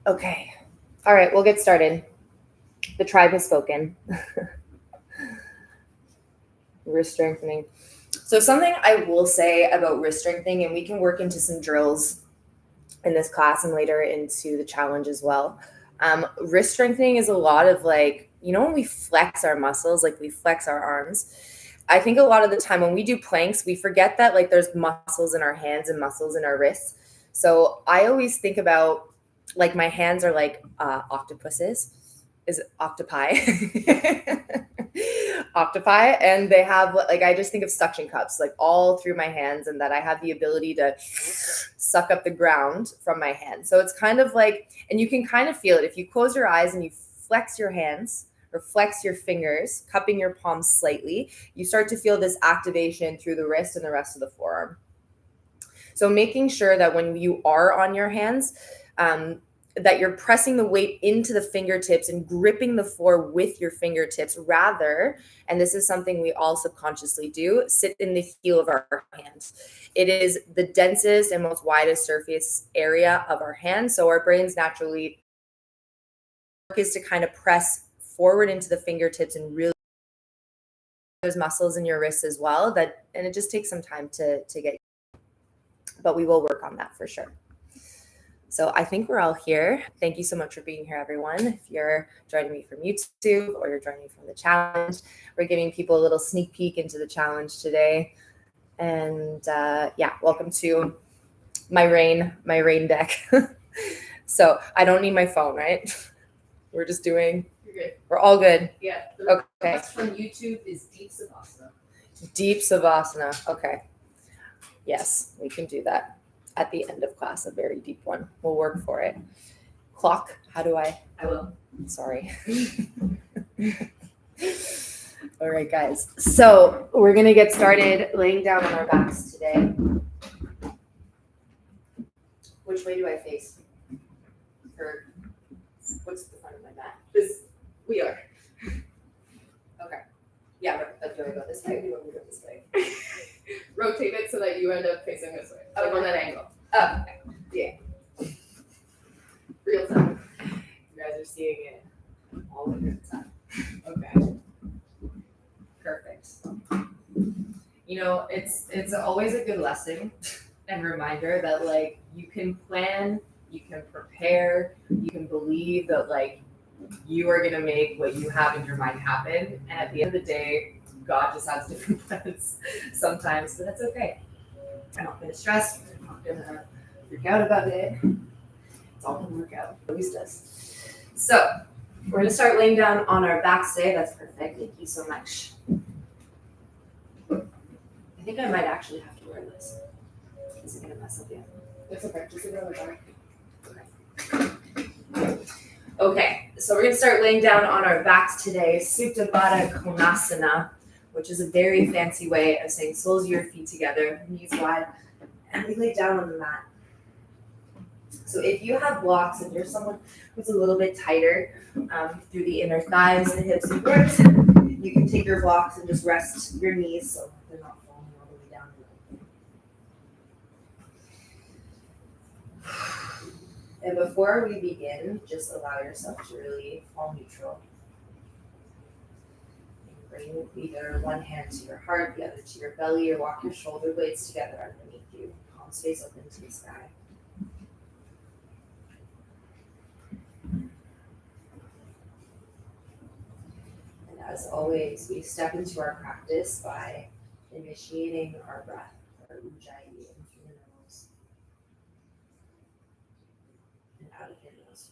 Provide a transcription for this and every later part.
Okay. All right, we'll get started. The tribe has spoken. Wrist strengthening. So something I will say about wrist strengthening, and we can work into some drills in this class and later into the challenge as well. Wrist strengthening is a lot of like, when we flex our muscles, like we flex our arms. I think a lot of the time when we do planks, we forget that like there's muscles in our hands and muscles in our wrists. So I always think about like my hands are like octopuses. Is it octopi? Octopi, and they have like, I just think of suction cups like all through my hands, and that I have the ability to suck up the ground from my hand. So it's kind of like, and you can kind of feel it if you close your eyes and you flex your hands or flex your fingers, cupping your palms slightly, you start to feel this activation through the wrist and the rest of the forearm. So making sure that when you are on your hands, that you're pressing the weight into the fingertips and gripping the floor with your fingertips rather, and this is something we all subconsciously do, sit in the heel of our hands. It is the densest and most widest surface area of our hands. So our brains naturally is to kind of press forward into the fingertips and really those muscles in your wrists as well. That, and it just takes some time to get, but we will work on that for sure. So I think we're all here. Thank you so much for being here, everyone. If you're joining me from YouTube or you're joining me from the challenge, we're giving people a little sneak peek into the challenge today. And yeah, welcome to my rain deck. So I don't need my phone, right? We're just doing. You're good. We're all good. Yeah. Okay. Request from YouTube is deep savasana. Deep savasana. Okay. Yes, we can do that at the end of class, a very deep one. We'll work for it. Clock, how do I? I will. Sorry. All right, guys. So we're going to get started laying down on our backs today. Which way do I face? Or what's the front of my mat? We are. Okay. Yeah, but do I go this way or do I go this way? Rotate it so that you end up facing this way. Okay. Like on that angle. Oh, okay. Yeah. Real time. You guys are seeing it all in real time. Okay. Perfect. It's always a good lesson and reminder that like you can plan, you can prepare, you can believe that like you are gonna make what you have in your mind happen. And at the end of the day, God just has different plans sometimes, but that's okay. I'm not gonna stress, I'm not gonna freak out about it. It's all gonna work out. It always does. So we're gonna start laying down on our backs today. That's perfect. Thank you so much. I think I might actually have to wear this. Is it gonna mess up yet? It's okay. Just sit on the back. Okay, so we're gonna start laying down on our backs today. Supta Baddha Konasana, which is a very fancy way of saying soles of your feet together, knees wide, and we lay down on the mat. So if you have blocks and you're someone who's a little bit tighter through the inner thighs, the hips, and ribs, you can take your blocks and just rest your knees so they're not falling all the way down. And before we begin, just allow yourself to really fall neutral. And bring either one hand to your heart, the other to your belly, or walk your shoulder blades together underneath you. Palms face open to the sky. And as always, we step into our practice by initiating our breath, our ujjayi, in through the nose and out of your nose.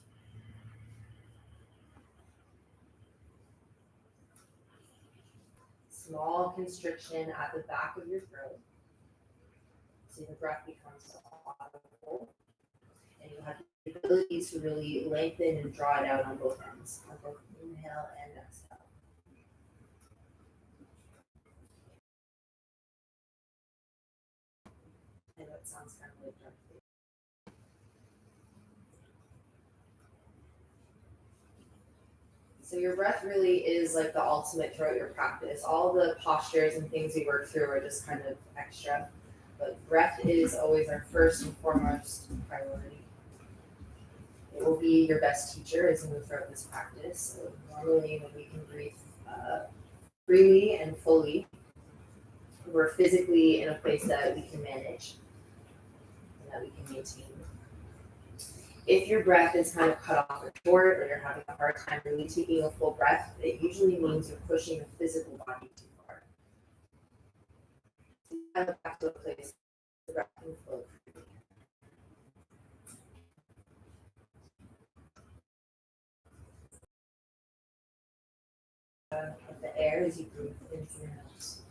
Small constriction at the back of your throat. So the breath becomes audible. And you have the ability to really lengthen and draw it out on both ends, on both inhale and exhale. I know it sounds kind of like dark. So your breath really is like the ultimate throughout your practice. All the postures and things we work through are just kind of extra. But breath is always our first and foremost priority. It will will be your best teacher as we move throughout this practice. So normally when we can breathe freely and fully, we're physically in a place that we can manage and that we can maintain. If your breath is kind of cut off or short, or you're having a hard time really taking a full breath, it usually means you're pushing the physical body too far. Kind of back to a place the breath can flow freely. Of the air as you breathe in through your nose.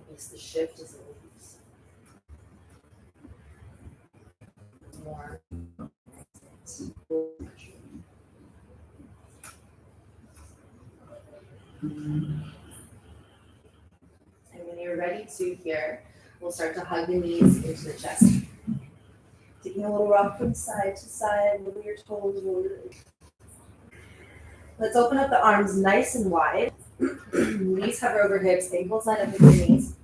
Notice the shift as it leaves. More. And when you're ready to here, we'll start to hug the knees into the chest. Taking a little rock from side to side, wiggle your toes, roll your legs. Let's open up the arms nice and wide. Knees hover over hips, ankles line up with your knees.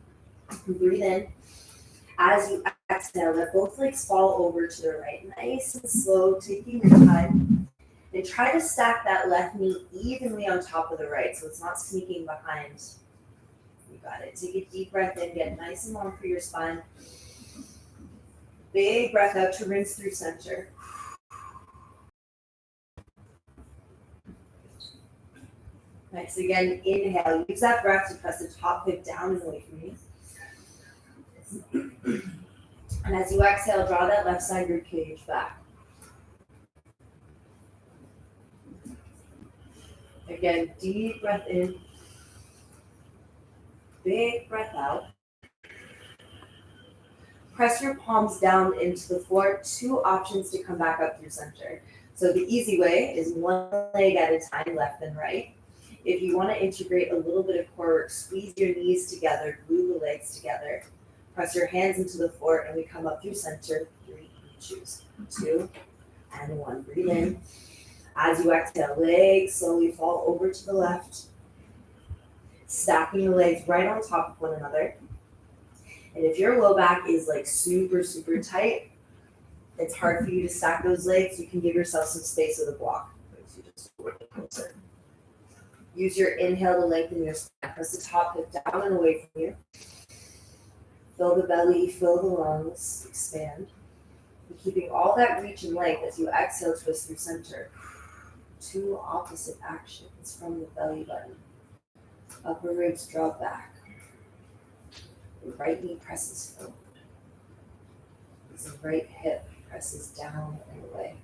Breathe in. As you exhale, let both legs fall over to the right. Nice and slow, taking your time. And try to stack that left knee evenly on top of the right so it's not sneaking behind. You got it. Take a deep breath in, get nice and long for your spine. Big breath out to rinse through center. Nice. Again, inhale. Use that breath to press the top hip down and away from you. And as you exhale, draw that left side rib cage back. Again, deep breath in. Big breath out. Press your palms down into the floor. 2 options to come back up through center. So the easy way is one leg at a time, left and right. If you want to integrate a little bit of core work, squeeze your knees together, glue the legs together. Press your hands into the floor and we come up through center. 3, choose 2 and 1. Breathe in. As you exhale, legs slowly fall over to the left. Stacking the legs right on top of one another. And if your low back is like super, super tight, it's hard for you to stack those legs. You can give yourself some space with a block. So just work it closer. Use your inhale to lengthen your spine. Press the top hip down and away from you. Fill the belly, fill the lungs, expand. You're keeping all that reach and length as you exhale, twist through center. 2 opposite actions from the belly button. Upper ribs drop back. The right knee presses forward. The right hip presses down and away.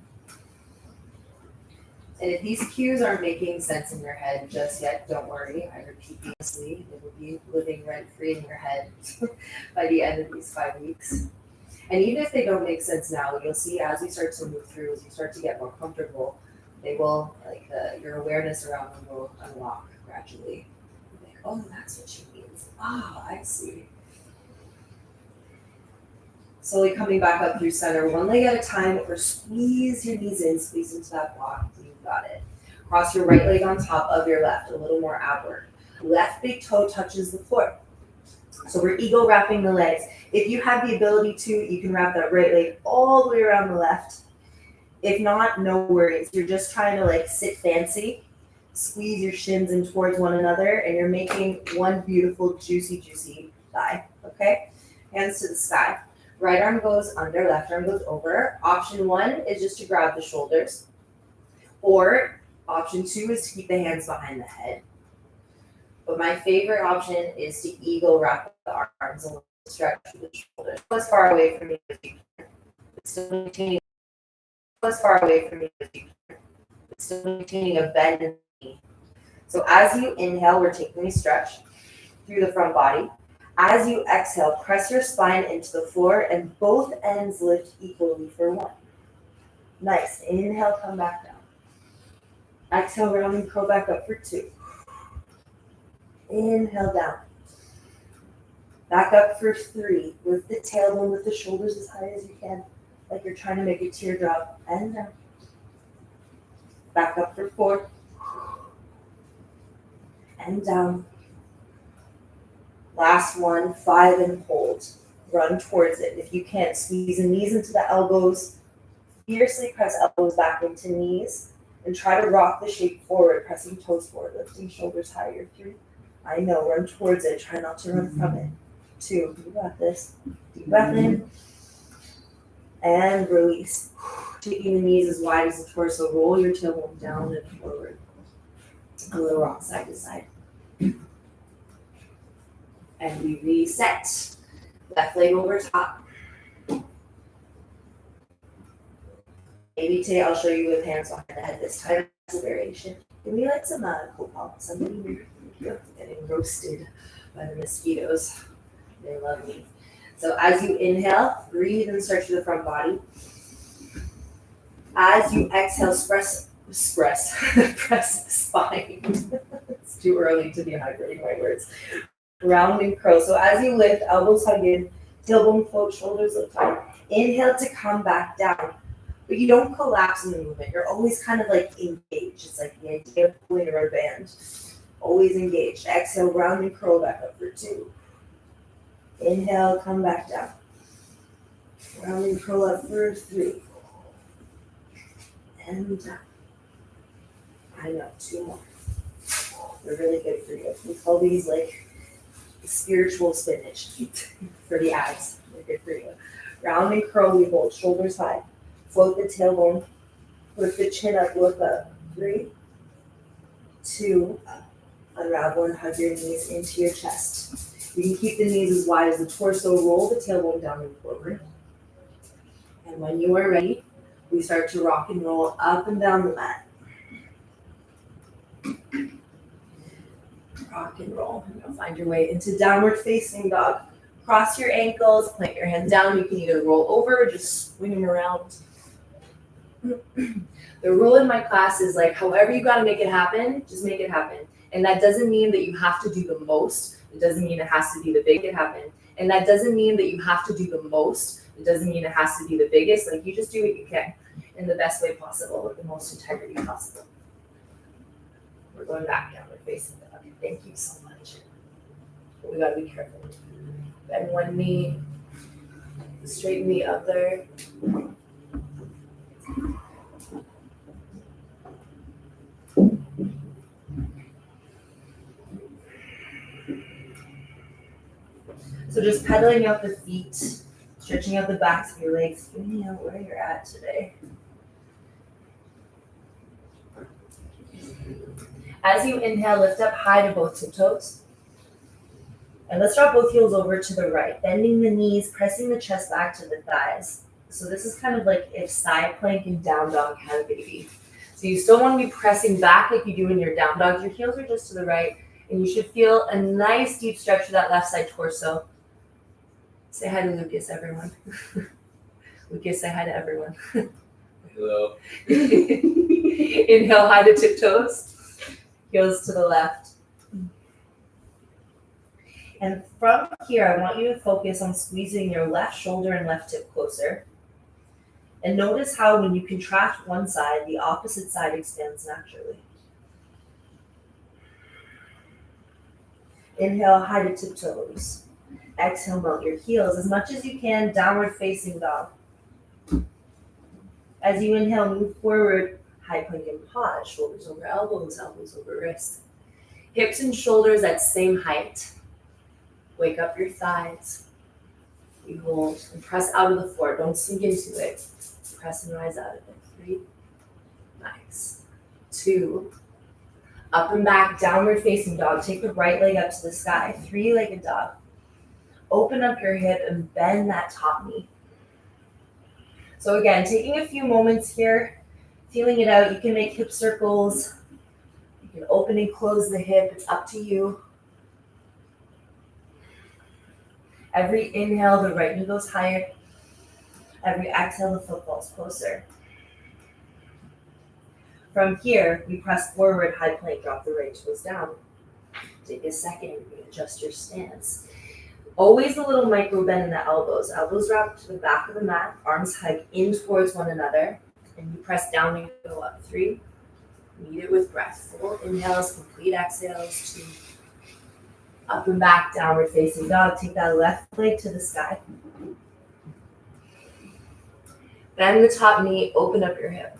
And if these cues aren't making sense in your head just yet, don't worry. I repeat these, it will be living rent-free in your head by the end of these 5 weeks. And even if they don't make sense now, you'll see as we start to move through, as you start to get more comfortable, they will, your awareness around them will unlock gradually. Like, oh, that's what she means. Ah, I see. Slowly coming back up through center, one leg at a time, or squeeze your knees in, squeeze into that block. You got it. Cross your right leg on top of your left, a little more ab work. Left big toe touches the floor. So we're ego wrapping the legs. If you have the ability to, you can wrap that right leg all the way around the left. If not, no worries. You're just trying to sit fancy, squeeze your shins in towards one another, and you're making one beautiful, juicy, juicy thigh, okay? Hands to the sky. Right arm goes under, left arm goes over. Option 1 is just to grab the shoulders. Or option 2 is to keep the hands behind the head. But my favorite option is to ego wrap the arms and stretch the shoulders. Go as far away from you as you can. Still maintaining as far away from you as you can. Still maintaining a bend in the knee. So as you inhale, we're taking a stretch through the front body. As you exhale, press your spine into the floor and both ends lift equally for 1. Nice. Inhale, come back down. Exhale, rounding curl back up for 2. Inhale down. Back up for 3. Lift the tailbone with the shoulders as high as you can, like you're trying to make a teardrop. And down. Back up for 4. And down. Last one, 5 and hold. Run towards it. If you can't, squeeze the knees into the elbows, Fiercely press elbows back into knees and try to rock the shape forward, pressing toes forward, lifting shoulders higher. 3. I know, run towards it. Try not to run from it. 2. You got this. Deep breath in and release. Taking the knees as wide as the torso. Roll your tailbone down and forward. A little rock side to side. And we reset. Left leg over top. Maybe today I'll show you with hands behind the head. This time it's a variation. Give me like some copal. Somebody getting roasted by the mosquitoes. They love me. So as you inhale, breathe and stretch to the front body. As you exhale, press spine. It's too early to be hydrating my words. Round and curl. So as you lift, elbows hug in, tailbone float, shoulders lift up. Inhale to come back down. But you don't collapse in the movement. You're always kind of like engaged. It's like the idea of pulling a rubber band. Always engaged. Exhale, round and curl back up for 2. Inhale, come back down. Round and curl up for 3. And down. I know, 2 more. They're really good for you. We call these like spiritual spinach for the abs. They're good for you. Round and curl, we hold, shoulders high. Float the tailbone, lift the chin up, look up. 3, 2, unravel and hug your knees into your chest. You can keep the knees as wide as the torso, roll the tailbone down and forward. And when you are ready, we start to rock and roll up and down the mat. Rock and roll. You're gonna find your way into downward facing dog. Cross your ankles, plant your hands down. You can either roll over or just swing them around. The rule in my class is like, however you gotta make it happen, just make it happen. And that doesn't mean that you have to do the most. It doesn't mean it has to be the big it happen. And that doesn't mean that you have to do the most. It doesn't mean it has to be the biggest. Like you just do what you can in the best way possible with the most integrity possible. We're going back downward facing dog. Thank you so much. But we gotta be careful. Bend one knee, straighten the other. So just pedaling out the feet, stretching out the backs of your legs, figuring out where you're at today. As you inhale, lift up high to both tiptoes. And let's drop both heels over to the right, bending the knees, pressing the chest back to the thighs. So this is kind of like if side plank and down dog had a baby. So you still want to be pressing back like you do in your down dogs. Your heels are just to the right, and you should feel a nice deep stretch to that left side torso. Say hi to Lucas, everyone. Lucas, say hi to everyone. Hello. Inhale, high to tiptoes. Heels to the left. And from here, I want you to focus on squeezing your left shoulder and left hip closer. And notice how when you contract one side, the opposite side expands naturally. Inhale, high to tiptoes. Exhale, melt your heels as much as you can, downward facing dog. As you inhale, move forward, high plank and pause, shoulders over elbows, elbows over wrists. Hips and shoulders at same height. Wake up your thighs. We hold and press out of the floor. Don't sink into it. Press and rise out of it. 3. Nice. 2. Up and back, downward facing dog. Take the right leg up to the sky. 3-legged dog. Open up your hip and bend that top knee. So again, taking a few moments here, feeling it out. You can make hip circles. You can open and close the hip. It's up to you. Every inhale, the right knee goes higher. Every exhale, the foot falls closer. From here, we press forward, high plank, drop the right toes down. Take a second, adjust your stance. Always a little micro bend in the elbows. Elbows drop to the back of the mat, arms hug in towards one another, and you press down and go up. 3, meet it with breath. Full inhales, complete exhales. 2, up and back, downward facing dog. Take that left leg to the sky. Bend the top knee, open up your hip.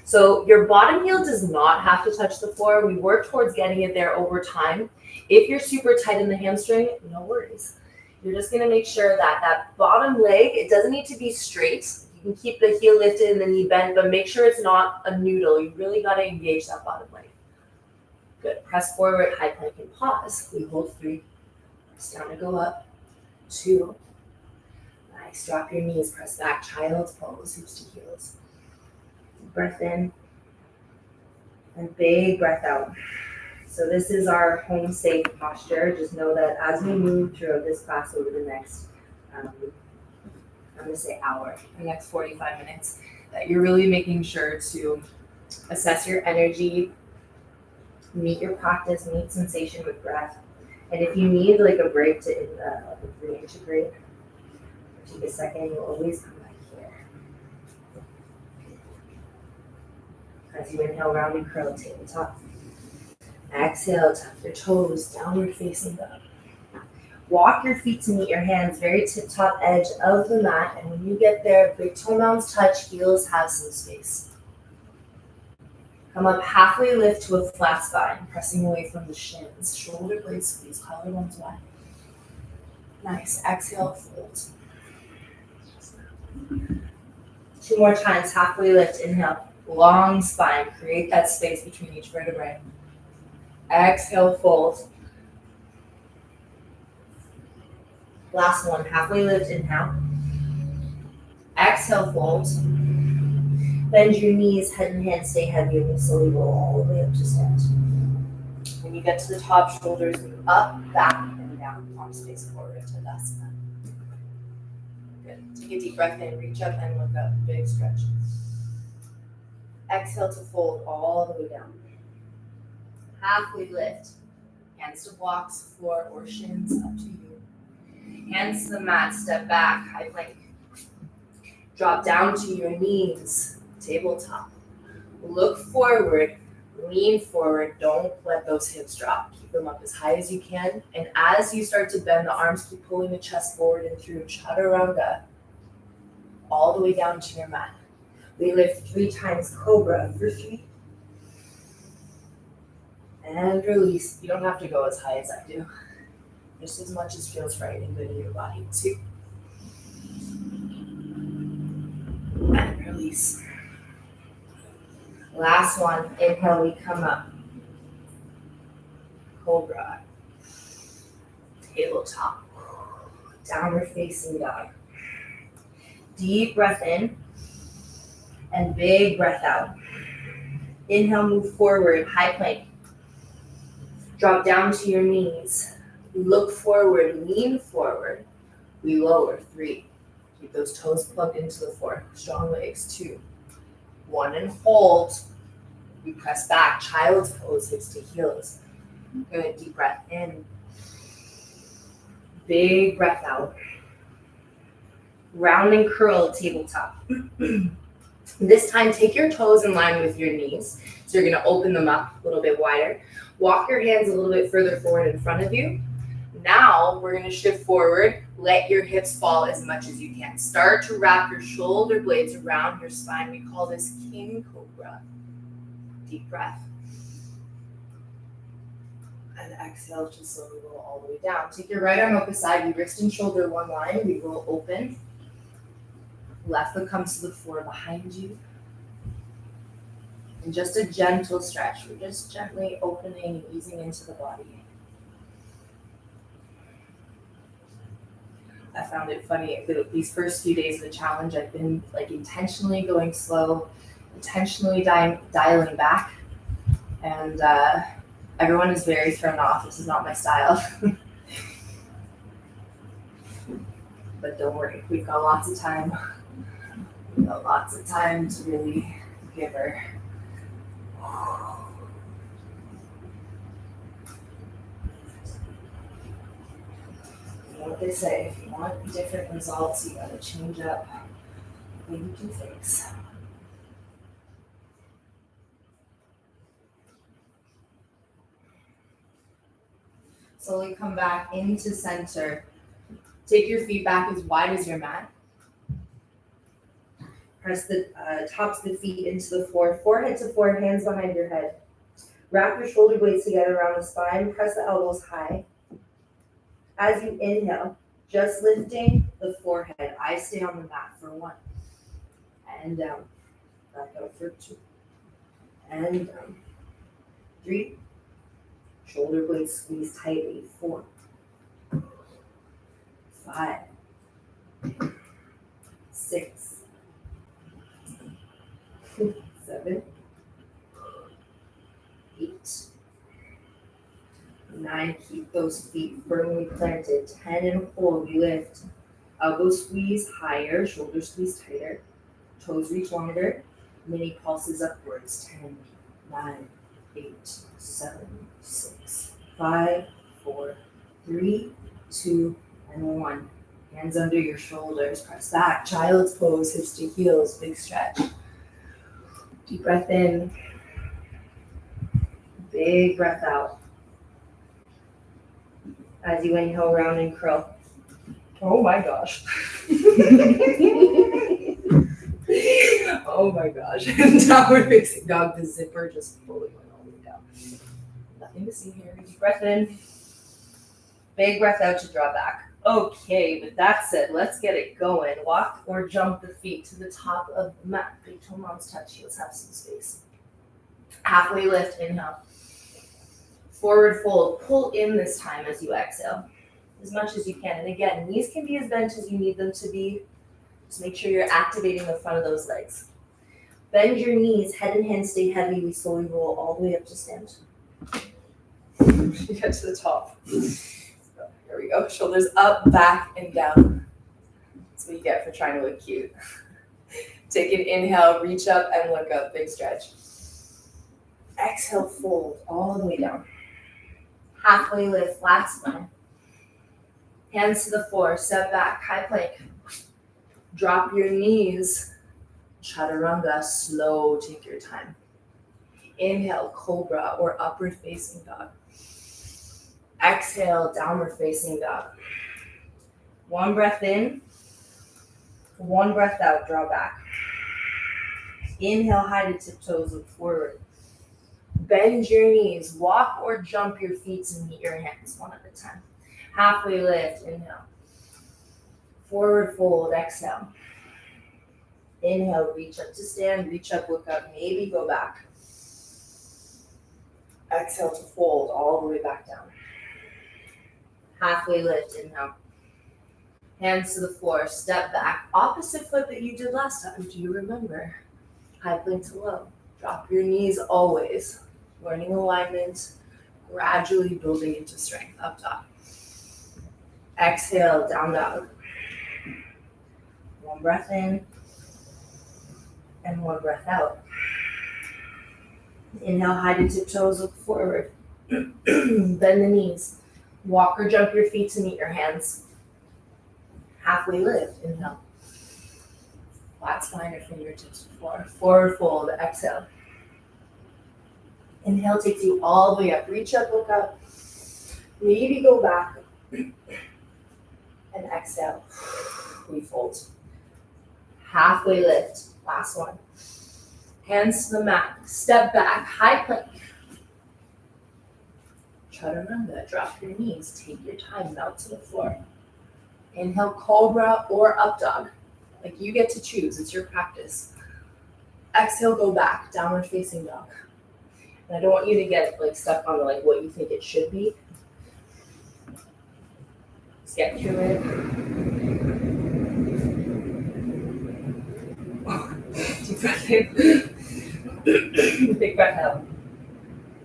So your bottom heel does not have to touch the floor. We work towards getting it there over time. If you're super tight in the hamstring, no worries. You're just gonna make sure that that bottom leg, it doesn't need to be straight. You can keep the heel lifted and the knee bent, but make sure it's not a noodle. You really gotta engage that bottom leg. Good, press forward, high plank and pause. We hold 3, press down to go up, 2. Nice, drop your knees, press back, child's pose, hips to heels. Breath in and big breath out. So this is our home safe posture. Just know that as we move through this class over the next, I'm gonna say hour, the next 45 minutes, that you're really making sure to assess your energy, meet your practice, meet sensation with breath. And if you need like a break to reintegrate, take a second, you'll always come back here. As you inhale, round and curl, tabletop. Exhale, tuck your toes, downward facing dog. Walk your feet to meet your hands, very tip-top edge of the mat. And when you get there, big toe mounds touch, heels have some space. Come up, halfway lift to a flat spine, pressing away from the shins. Shoulder blades squeeze, collarbones wide. Nice, exhale, fold. 2 more times, halfway lift, inhale. Long spine, create that space between each vertebrae. Exhale, fold. Last one, halfway lift, inhale. Exhale, fold. Bend your knees, head and hands stay heavy, and we'll slowly roll all the way up to stand. When you get to the top, shoulders move up, back, and down. Arms face forward to Tadasana. Good. Take a deep breath in, reach up and look up. Big stretch. Exhale to fold all the way down. Halfway lift. Hands to blocks, floor, or shins, up to you. Hands to the mat, step back, high plank. Drop down to your knees, tabletop. Look forward, lean forward. Don't let those hips drop. Keep them up as high as you can. And as you start to bend the arms, keep pulling the chest forward and through chaturanga, all the way down to your mat. We lift 3 times Cobra for 3. And release. You don't have to go as high as I do. Just as much as feels right and good in your body. 2. And release. Last one. Inhale, we come up. Cobra. Tabletop. Downward facing dog. Deep breath in. And big breath out. Inhale, move forward, high plank. Drop down to your knees. Look forward, lean forward. We lower, 3. Keep those toes plugged into the floor. Strong legs, 2. 1 and hold. We press back, child's pose, hips to heels. Good, deep breath in. Big breath out. Round and curl, tabletop. This time, take your toes in line with your knees. So you're gonna open them up a little bit wider. Walk your hands a little bit further forward in front of you. Now, we're gonna shift forward. Let your hips fall as much as you can. Start to wrap your shoulder blades around your spine. We call this King Cobra. Deep breath. And exhale to slowly roll all the way down. Take your right arm up beside you, wrist and shoulder one line. We roll open. Left foot comes to the floor behind you. And just a gentle stretch. We're just gently opening and easing into the body. I found it funny, these first few days of the challenge, I've been like intentionally going slow, intentionally dialing back. And everyone is very thrown off. This is not my style. But don't worry, we've got lots of time. We've got lots of time to really give her. You know what they say, if you want different results, you gotta change up the way you do things. Slowly come back into center. Take your feet back as wide as your mat. Press the tops of the feet into the floor, forehead to floor, hands behind your head. Wrap your shoulder blades together around the spine, press the elbows high. As you inhale, just lifting the forehead. Eyes stay on the mat for 1. And down. Back out for 2. And down. 3. Shoulder blades squeeze tightly. 4. 5. 6. 7. 8. 9. Keep those feet firmly planted. 10 and hold. You lift. Elbow squeeze higher. Shoulder squeeze tighter. Toes reach longer. Mini pulses upwards. 10, 9, 8, 7, 6, 5, 4, 3, 2, and 1. Hands under your shoulders. Press back. Child's pose. Hips to heels. Big stretch. Deep breath in. Big breath out. As you inhale, round and curl. Oh my gosh. Oh my gosh. Downward facing dog, the zipper just fully went all the way down. Nothing to see here. Deep breath in. Big breath out to draw back. Okay, with that said, let's get it going. Walk or jump the feet to the top of the mat. Big toe moms touch, heels have some space. Halfway lift, inhale. Forward fold, pull in this time as you exhale, as much as you can. And again, knees can be as bent as you need them to be. Just make sure you're activating the front of those legs. Bend your knees, head and hands stay heavy. We slowly roll all the way up to stand. Get to the top. Here we go. Shoulders up, back, and down. That's what you get for trying to look cute. Take an inhale, reach up and look up. Big stretch. Exhale, fold all the way down. Halfway lift, flat spine. Hands to the floor, step back, high plank. Drop your knees. Chaturanga, slow, take your time. Inhale, cobra or upward facing dog. Exhale, downward facing dog. 1 breath in, 1 breath out, draw back. Inhale, high to tiptoes, look forward. Bend your knees, walk or jump your feet and meet your hands 1 at a time. Halfway lift, inhale. Forward fold, exhale. Inhale, reach up to stand, reach up, look up, maybe go back. Exhale to fold all the way back down. Halfway lift, inhale. Hands to the floor, step back. Opposite foot that you did last time, do you remember? High plank to low. Drop your knees always. Learning alignment, gradually building into strength up top. Exhale, down dog. 1 breath in and 1 breath out. Inhale, high to tiptoes, look forward. Bend the knees. Walk or jump your feet to meet your hands. Halfway lift, inhale. Flat spine or fingertips to floor. Forward fold, exhale. Inhale takes you all the way up. Reach up, look up. Maybe go back. And exhale. We fold. Halfway lift. Last one. Hands to the mat. Step back. High plank. Chaturanga. Drop your knees. Take your time. Melt to the floor. Inhale, cobra or up dog. Like you get to choose. It's your practice. Exhale, go back. Downward facing dog. And I don't want you to get like stuck on like what you think it should be. Just get through it. Deep breath in. Big breath out.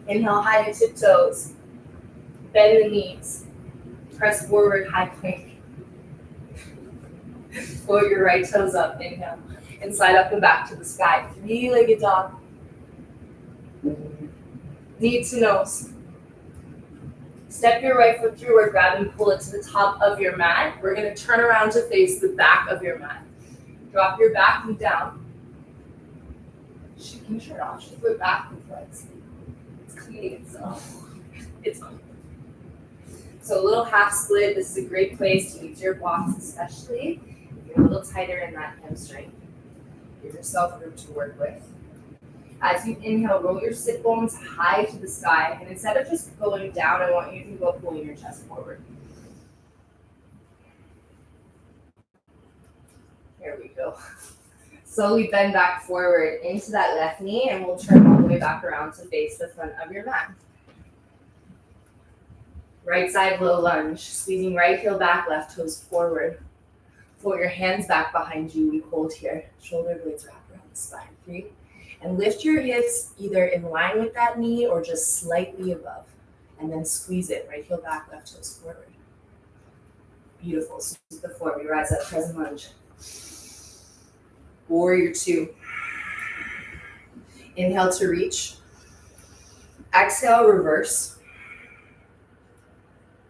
Inhale, high to tiptoes. Bend the knees. Press forward, high plank. Float your right toes up. Inhale. And slide up and back to the sky. 3-legged dog. Knee to nose. Step your right foot through or grab and pull it to the top of your mat. We're going to turn around to face the back of your mat. Drop your back knee down. She can turn off. She put back with legs. It's cleaning itself. It's on. So a little half split. This is a great place to use your blocks, especially if you're a little tighter in that hamstring. Give yourself room to work with. As you inhale, roll your sit bones high to the sky. And instead of just going down, I want you to think about pulling your chest forward. There we go. Slowly bend back forward into that left knee, and we'll turn all the way back around to face the front of your mat. Right side low lunge, squeezing right heel back, left toes forward. Float your hands back behind you. We hold here. Shoulder blades wrap around the spine. 3. And lift your hips either in line with that knee or just slightly above. And then squeeze it. Right heel back, left toes forward. Beautiful. Sweep the floor. We rise up, present lunge. Warrior 2. Inhale to reach. Exhale, reverse.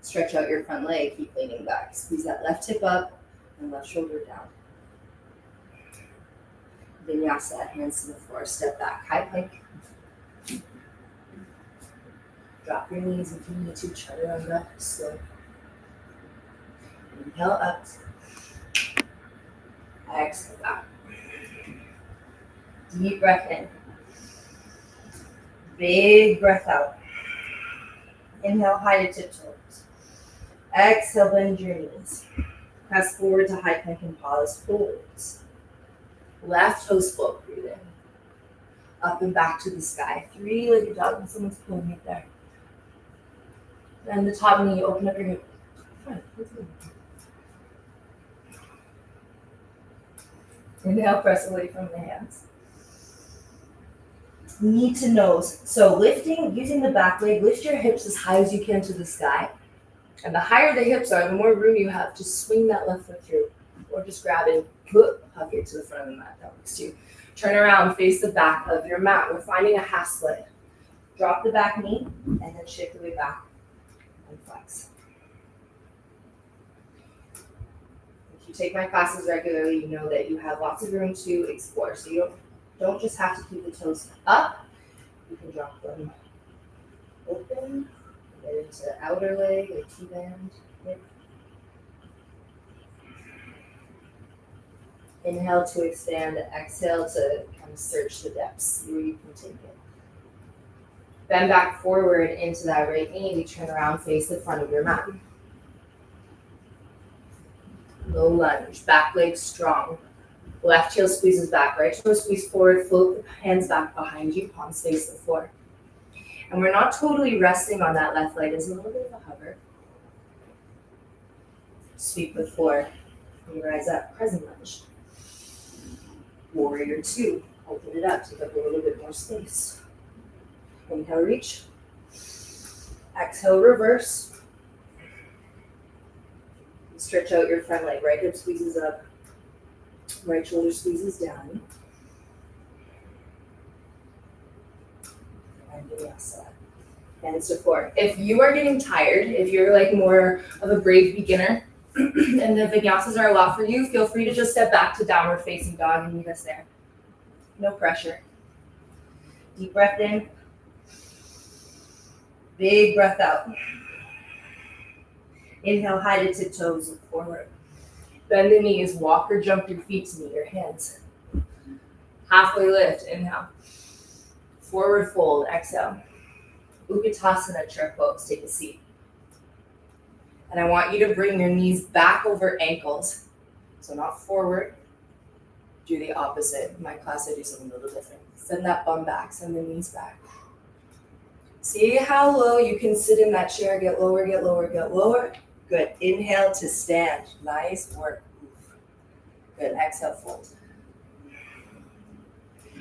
Stretch out your front leg. Keep leaning back. Squeeze that left hip up and left shoulder down. Vinyasa, hands to the floor, step back, high plank. Drop your knees if you need to, chaturanga, slow. Inhale up. Exhale back. Deep breath in. Big breath out. Inhale, high to tiptoes. Exhale, bend your knees. Press forward to high plank and pause, forwards. Left toes float, breathe in. Up and back to the sky. 3-legged dog when someone's pulling it there. Then the top knee, open up your hip. Inhale, press away from the hands. Knee to nose. So lifting, using the back leg, lift your hips as high as you can to the sky. And the higher the hips are, the more room you have to swing that left foot through. Or just grab it, hug it to the front of the mat. That works too. Turn around, face the back of your mat. We're finding a half split. Drop the back knee, and then shift the way back and flex. If you take my classes regularly, you know that you have lots of room to explore. So you don't just have to keep the toes up. You can drop them open, get into outer leg, like T-band, hip. Inhale to expand, exhale to kind of search the depths, see where you can take it. Bend back forward into that right knee. We turn around, face the front of your mat. Low lunge, back leg strong. Left heel squeezes back, right toe squeeze forward, float the hands back behind you, palms face the floor. And we're not totally resting on that left leg. It's a little bit of a hover. Sweep the floor. We rise up, present lunge. Warrior 2. Open it up, take up a little bit more space. Inhale, reach. Exhale, reverse. Stretch out your front leg. Right hip squeezes up. Right shoulder squeezes down. And vinyasa. Hands to floor. If you are getting tired, if you're like more of a brave beginner, and the vinyasas are a lot for you, feel free to just step back to downward facing dog and meet us there. No pressure. Deep breath in. Big breath out. Inhale, high to tiptoes, look forward. Bend the knees, walk or jump your feet to meet your hands. Halfway lift, inhale. Forward fold, exhale. Utkatasana, chair pose, take a seat. And I want you to bring your knees back over ankles. So not forward, do the opposite. In my class, I do something a little different. Send that bum back, send the knees back. See how low you can sit in that chair. Get lower, get lower, get lower. Good. Inhale to stand. Nice work. Good. Exhale, fold.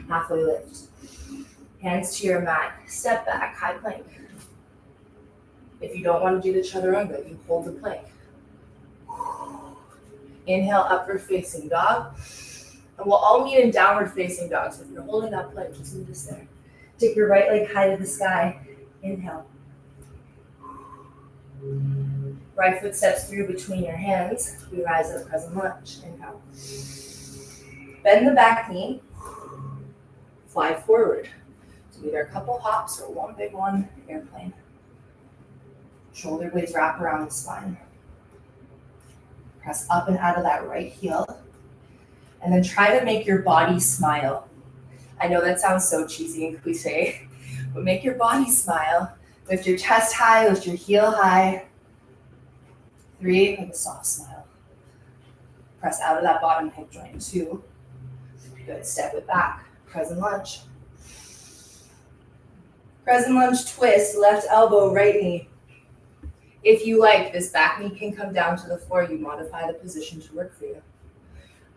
Halfway lift. Hands to your mat. Step back, high plank. If you don't want to do the chaturanga, you hold the plank. Inhale, upward facing dog. And we'll all meet in downward facing dog. So if you're holding that plank, just meet us there. Take your right leg high to the sky. Inhale. Right foot steps through between your hands. We rise up, present lunge. Inhale. Bend the back knee. Fly forward. So either a couple hops or one big one, airplane. Shoulder blades wrap around the spine. Press up and out of that right heel. And then try to make your body smile. I know that sounds so cheesy and cliche, but make your body smile. Lift your chest high, lift your heel high. 3, make a soft smile. Press out of that bottom hip joint. 2, good, step it back. Crescent lunge. Crescent lunge twist, left elbow, right knee. If you like, this back knee can come down to the floor. You modify the position to work for you.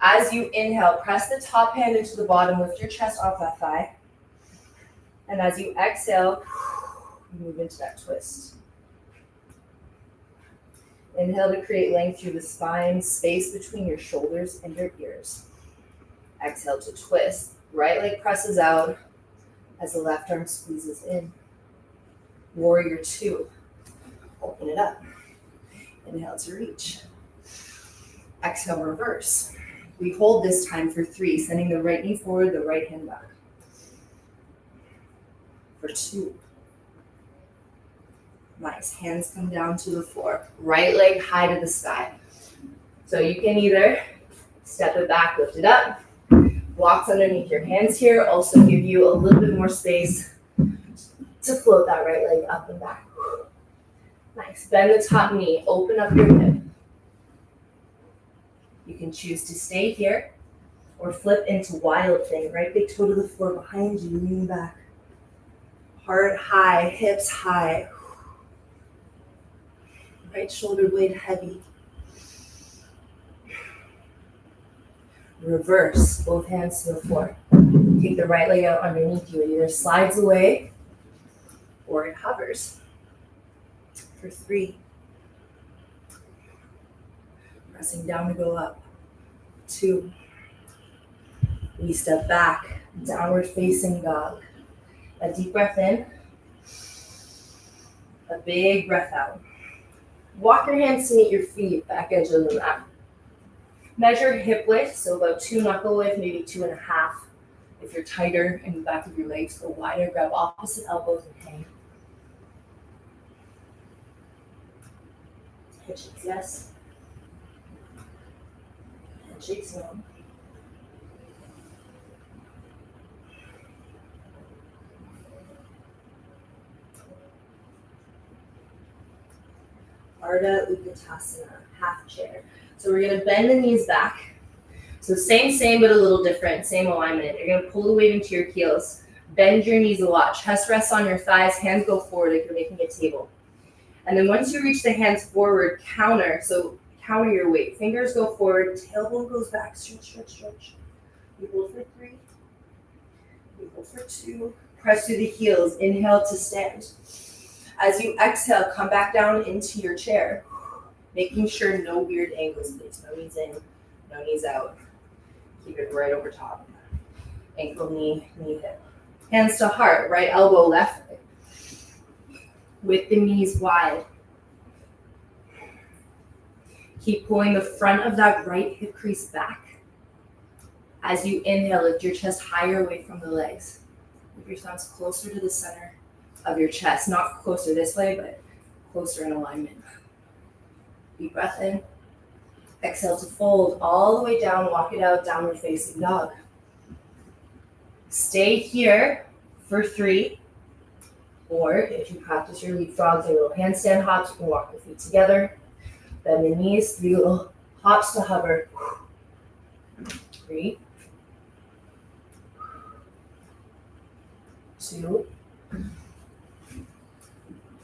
As you inhale, press the top hand into the bottom, lift your chest off that thigh. And as you exhale, move into that twist. Inhale to create length through the spine, space between your shoulders and your ears. Exhale to twist. Right leg presses out as the left arm squeezes in. Warrior 2. Open it up. Inhale to reach. Exhale, reverse. We hold this time for 3, sending the right knee forward, the right hand back. For 2. Nice. Hands come down to the floor. Right leg high to the sky. So you can either step it back, lift it up. Blocks underneath your hands here also give you a little bit more space to float that right leg up and back. Nice. Bend the top knee. Open up your hip. You can choose to stay here or flip into wild thing. Right big toe to the floor behind you, leaning back. Heart high, hips high. Right shoulder blade heavy. Reverse, both hands to the floor. Take the right leg out underneath you. It either slides away or it hovers. For 3. Pressing down to go up. 2. We step back, downward facing dog. A deep breath in. A big breath out. Walk your hands to meet your feet, back edge of the mat. Measure hip width, so about 2 knuckle width, maybe 2.5. If you're tighter in the back of your legs, go wider, grab opposite elbows and hang. Handshakes, yes. Handshakes, no. Ardha Utkatasana, half chair. So we're going to bend the knees back. So same, but a little different. Same alignment. You're going to pull the weight into your heels. Bend your knees a lot. Chest rests on your thighs. Hands go forward like you're making a table. And then once you reach the hands forward, counter. So counter your weight. Fingers go forward. Tailbone goes back. Stretch, stretch, stretch. We hold for 3. We hold for 2. Press through the heels. Inhale to stand. As you exhale, come back down into your chair. Making sure no weird angles, please. No knees in, no knees out. Keep it right over top. Ankle, knee, knee, hip. Hands to heart, right elbow, left leg. With the knees wide. Keep pulling the front of that right hip crease back. As you inhale, lift your chest higher away from the legs. Move your thumbs closer to the center of your chest. Not closer this way, but closer in alignment. Deep breath in. Exhale to fold all the way down. Walk it out, downward facing dog. Stay here for 3. Or if you practice your leapfrogs or little handstand hops, you can walk the feet together. Bend the knees, 3 little hops to hover. 3, 2,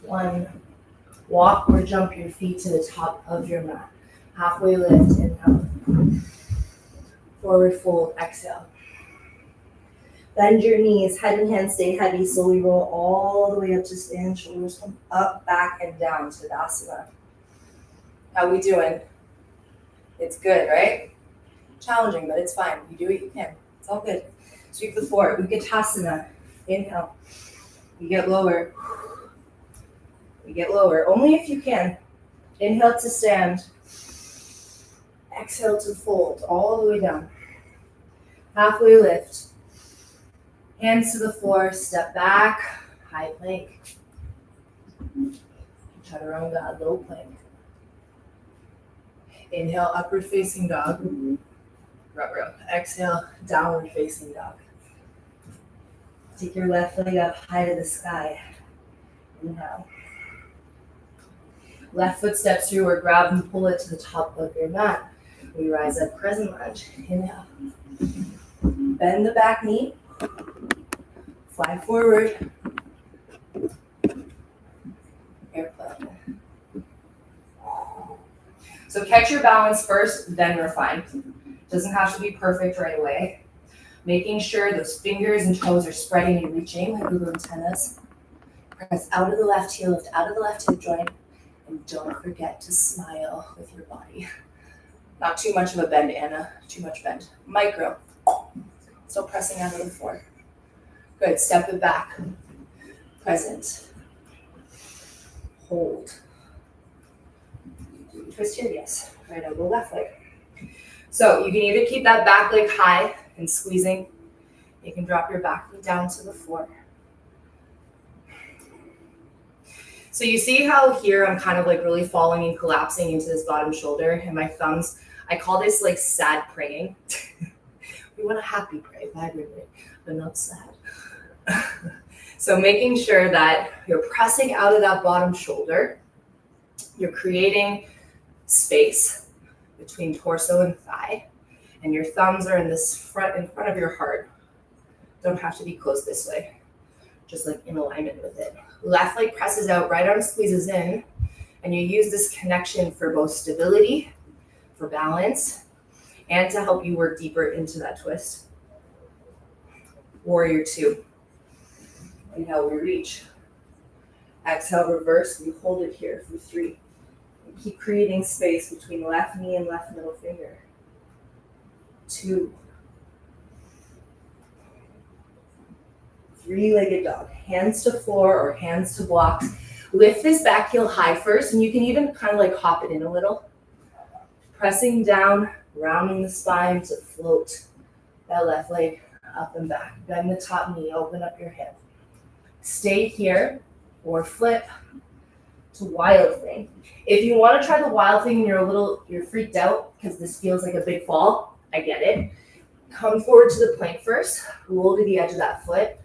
1. Walk or jump your feet to the top of your mat. Halfway lift, inhale. Forward fold, exhale. Bend your knees, head and hands stay heavy. Slowly roll all the way up to stand. Shoulders come up, back, and down. Tadasana. How we doing? It's good, right? Challenging, but it's fine. You do what you can. It's all good. Sweep the floor. Utkatasana. Inhale. We get lower. We get lower. Only if you can. Inhale to stand. Exhale to fold all the way down. Halfway lift. Hands to the floor. Step back. High plank. Chaturanga, low plank. Inhale, upward facing dog. Rub. Exhale, downward facing dog. Take your left leg up high to the sky. Inhale. Left foot steps through or grab and pull it to the top of your mat. We rise up, crescent lunge. Inhale. Bend the back knee. Fly forward. Airplane. So catch your balance first, then refine. Doesn't have to be perfect right away. Making sure those fingers and toes are spreading and reaching like little antennas. Press out of the left heel, lift out of the left hip joint, and don't forget to smile with your body. Not too much of a bend, Anna. Too much bend. Micro. Still pressing out of the floor. Good. Step it back. Present. Hold. Twist here, yes. Right elbow, left leg. So you can either keep that back leg high and squeezing. You can drop your back leg down to the floor. So you see how here I'm kind of like really falling and collapsing into this bottom shoulder and my thumbs, I call this like sad praying. We want a happy pray, vibrant, but not sad. So making sure that you're pressing out of that bottom shoulder, you're creating space between torso and thigh, and your thumbs are in front of your heart. Don't have to be close this way, just like in alignment with it. Left leg presses out, right arm squeezes in, and you use this connection for both stability, for balance, and to help you work deeper into that twist. Warrior two. Inhale, we reach. Exhale, reverse. We hold it here for 3. And keep creating space between left knee and left middle finger. 2. 3-legged dog. Hands to floor or hands to blocks. Lift this back heel high first, and you can even kind of like hop it in a little. Pressing down, rounding the spine to float that left leg up and back. Bend the top knee, open up your hip. Stay here or flip to wild thing. If you want to try the wild thing and you're freaked out because this feels like a big fall, I get it. Come forward to the plank first, roll to the edge of that foot,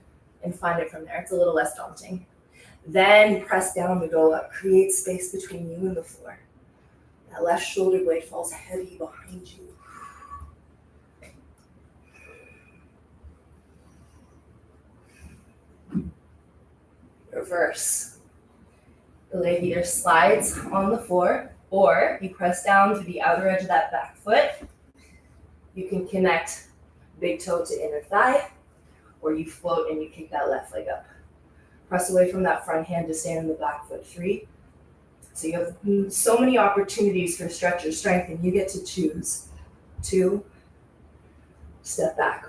and find it from there. It's a little less daunting. Then press down to go up. Create space between you and the floor. That left shoulder blade falls heavy behind you. Reverse. The leg either slides on the floor or you press down to the outer edge of that back foot. You can connect big toe to inner thigh, or you float and you kick that left leg up. Press away from that front hand to stand in the back foot. 3. So you have so many opportunities for stretch or strength, and you get to choose. 2. Step back.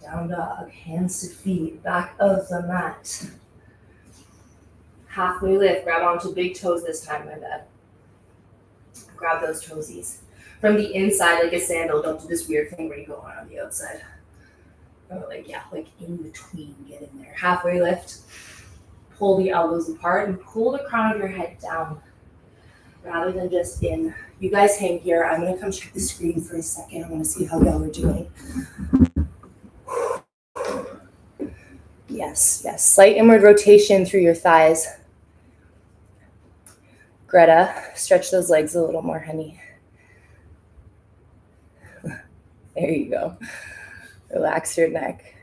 Down dog, hands to feet, back of the mat. Halfway lift, grab onto big toes this time, my bad. Grab those toesies. From the inside, like a sandal, don't do this weird thing where you go on the outside. Or like in between, get in there. Halfway lift, pull the elbows apart and pull the crown of your head down rather than just in. You guys hang here. I'm gonna come check the screen for a second. I wanna see how well we're doing. Yes. Slight inward rotation through your thighs. Greta, stretch those legs a little more, honey. There you go. Relax your neck.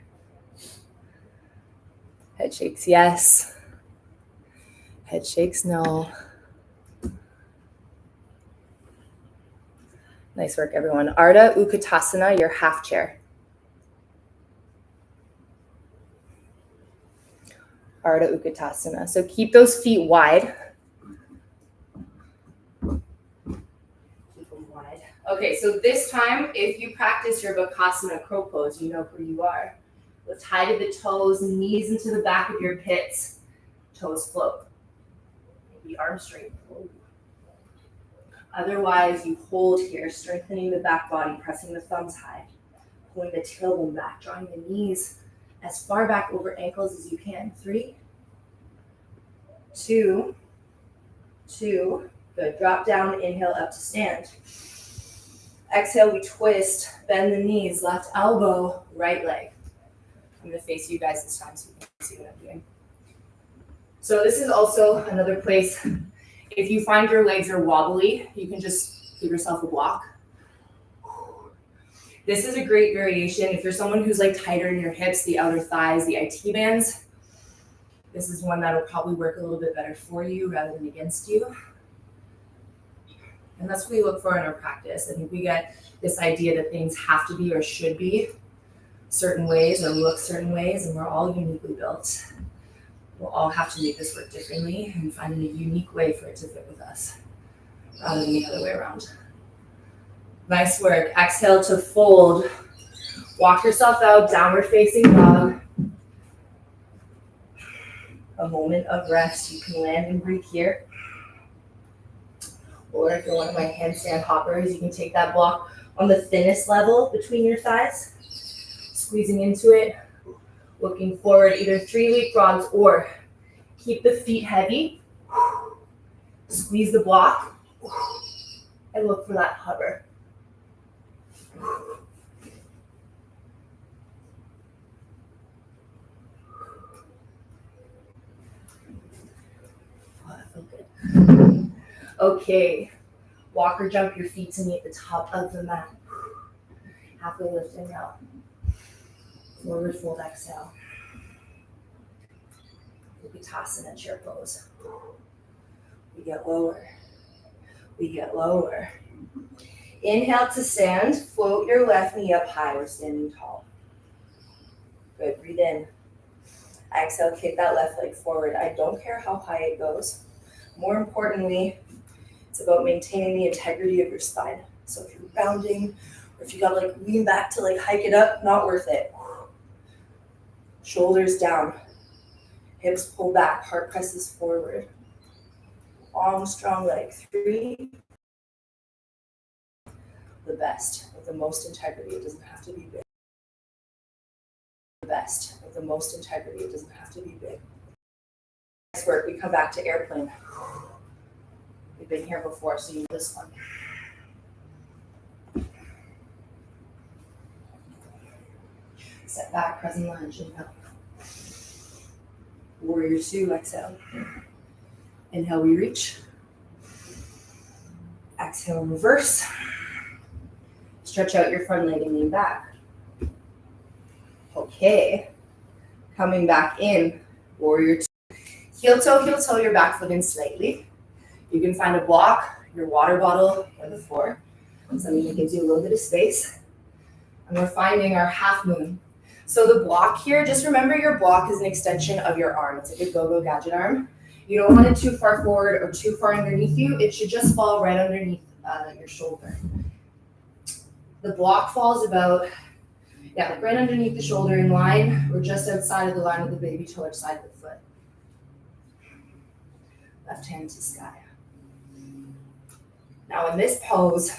Head shakes, yes. Head shakes, no. Nice work, everyone. Ardha Utkatasana, your half chair. Ardha Utkatasana. So keep those feet wide. Keep them wide. Okay, so this time, if you practice your Bakasana crow pose, you know who you are. Lift high to the toes, knees into the back of your pits. Toes float. Maybe arms straight. Otherwise, you hold here, strengthening the back body, pressing the thumbs high, pulling the tailbone back, drawing the knees as far back over ankles as you can. 3, 2. Good. Drop down, inhale up to stand. Exhale, we twist, bend the knees, left elbow, right leg. I'm gonna face you guys this time so you can see what I'm doing. So this is also another place, if you find your legs are wobbly, you can just give yourself a block. This is a great variation. If you're someone who's like tighter in your hips, the outer thighs, the IT bands, this is one that will probably work a little bit better for you rather than against you. And that's what we look for in our practice. I think we get this idea that things have to be or should be certain ways or look certain ways, and we're all uniquely built. We'll all have to make this work differently and find a unique way for it to fit with us rather than the other way around. Nice work. Exhale to fold. Walk yourself out, downward facing dog. A moment of rest. You can land and breathe here. Or if you're one of my handstand hoppers, you can take that block on the thinnest level between your thighs, squeezing into it, looking forward, either 3 leapfrogs or keep the feet heavy, squeeze the block, and look for that hover. Oh, that felt good. Okay, walk or jump your feet to meet the top of the mat. Halfway lifting out. Forward fold, exhale. Uttanasana, chair pose. We get lower. We get lower. Inhale to stand. Float your left knee up high. We're standing tall. Good. Breathe in. Exhale, kick that left leg forward. I don't care how high it goes. More importantly, it's about maintaining the integrity of your spine. So if you're rounding, or if you gotta like lean back to like hike it up, not worth it. Shoulders down. Hips pull back, heart presses forward. Long, strong leg. 3. The best with the most integrity. It doesn't have to be big. The best with the most integrity. It doesn't have to be big. Next work, we come back to airplane. We've been here before, so you know this one. Set back, present lunge, inhale. Warrior 2, exhale. Inhale, we reach. Exhale, reverse. Stretch out your front leg and lean back. Okay. Coming back in, warrior 2. Heel toe, your back foot in slightly. You can find a block, your water bottle, or the floor. Something that gives you a little bit of space. And we're finding our half moon. So the block here, just remember your block is an extension of your arm. It's like a go-go gadget arm. You don't want it too far forward or too far underneath you. It should just fall right underneath your shoulder. The block falls about, like right underneath the shoulder in line, or just outside of the line of the baby toe or side of the foot. Left hand to sky. Now in this pose,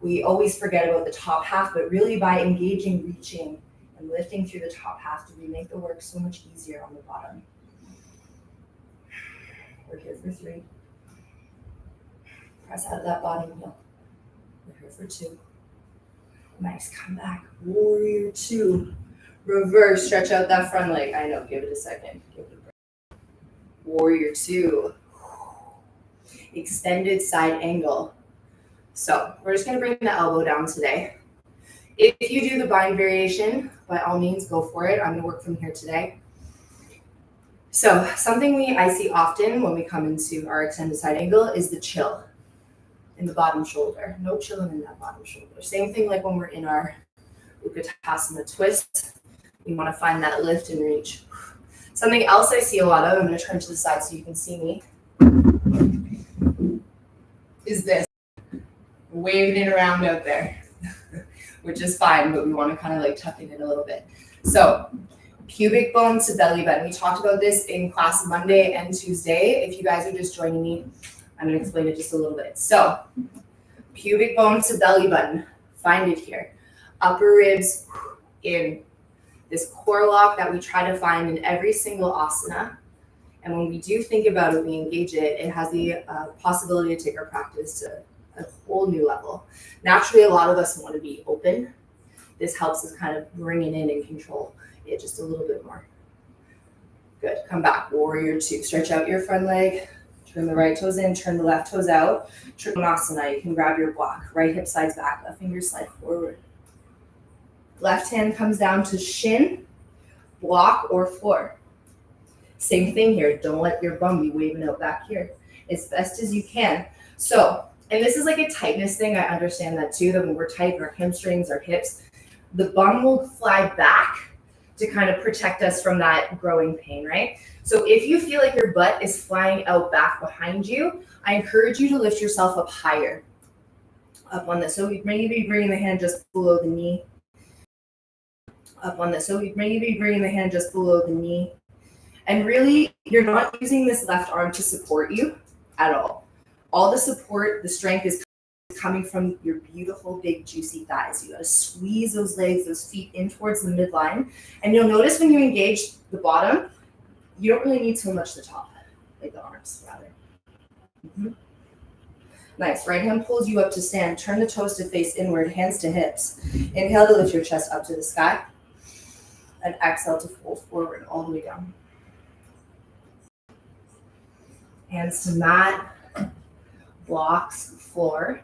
we always forget about the top half, but really by engaging, reaching, and lifting through the top half, do we make the work so much easier on the bottom. We're here for 3. Press out of that bottom heel. We're here for 2. Nice, come back. Warrior 2. Reverse, stretch out that front leg. I know, give it a second. Give it a breath. Warrior 2. Extended side angle. So we're just gonna bring the elbow down today. If you do the bind variation, by all means, go for it. I'm gonna work from here today. So something I see often when we come into our extended side angle is the chill in the bottom shoulder. No chilling in that bottom shoulder. Same thing like when we're in our Uttanasana twist. We wanna find that lift and reach. Something else I see a lot of, I'm gonna turn to the side so you can see me, is this. Waving it around out there, which is fine, but we want to kind of like tuck it in a little bit. So pubic bone to belly button. We talked about this in class Monday and Tuesday. If you guys are just joining me, I'm going to explain it just a little bit. So pubic bone to belly button, find it here. Upper ribs in, this core lock that we try to find in every single asana. And when we do think about it, we engage it, it has the possibility to take our practice to a whole new level. Naturally, a lot of us want to be open. This helps us kind of bring it in and control it just a little bit more. Good. Come back. Warrior two. Stretch out your front leg. Turn the right toes in. Turn the left toes out. Trikonasana. You can grab your block. Right hip slides back. Left finger slide forward. Left hand comes down to shin, block, or floor. Same thing here. Don't let your bum be waving out back here. As best as you can. So, and this is like a tightness thing. I understand that too, that when we're tight in our hamstrings, our hips, the bum will fly back to kind of protect us from that growing pain, right? So if you feel like your butt is flying out back behind you, I encourage you to lift yourself up higher. Up on this. So maybe bringing the hand just below the knee. Up on this. So maybe bringing the hand just below the knee. And really, you're not using this left arm to support you at all. All the support, the strength is coming from your beautiful, big, juicy thighs. You got to squeeze those legs, those feet in towards the midline. And you'll notice when you engage the bottom, you don't really need so much the top, like the arms, rather. Nice. Right hand pulls you up to stand. Turn the toes to face inward, hands to hips. Inhale to lift your chest up to the sky. And exhale to fold forward all the way down. Hands to mat, blocks, floor.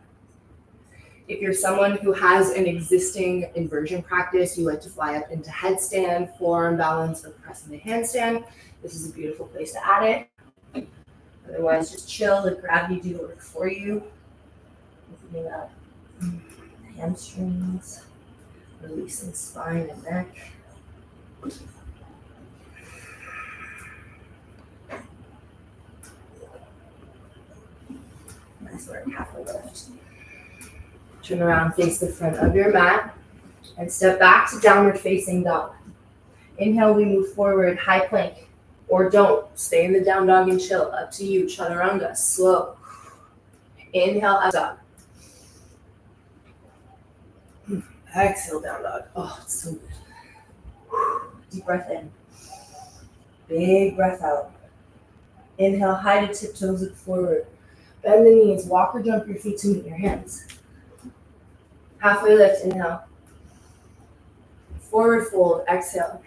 If you're someone who has an existing inversion practice, you like to fly up into headstand, forearm balance, or pressing the handstand, this is a beautiful place to add it. Otherwise, just chill, let gravity do the work for you. Opening up the hamstrings, releasing spine and neck. Nice work, halfway lift. Turn around, face the front of your mat, and step back to downward facing dog. Inhale, we move forward, high plank, or don't. Stay in the down dog and chill. Up to you, chaturanga, slow. Inhale, up dog. Exhale, down dog. Oh, it's so good. Deep breath in. Big breath out. Inhale, high to tiptoes, look forward. Bend the knees, walk or jump your feet to meet your hands. Halfway lift, inhale. Forward fold, exhale.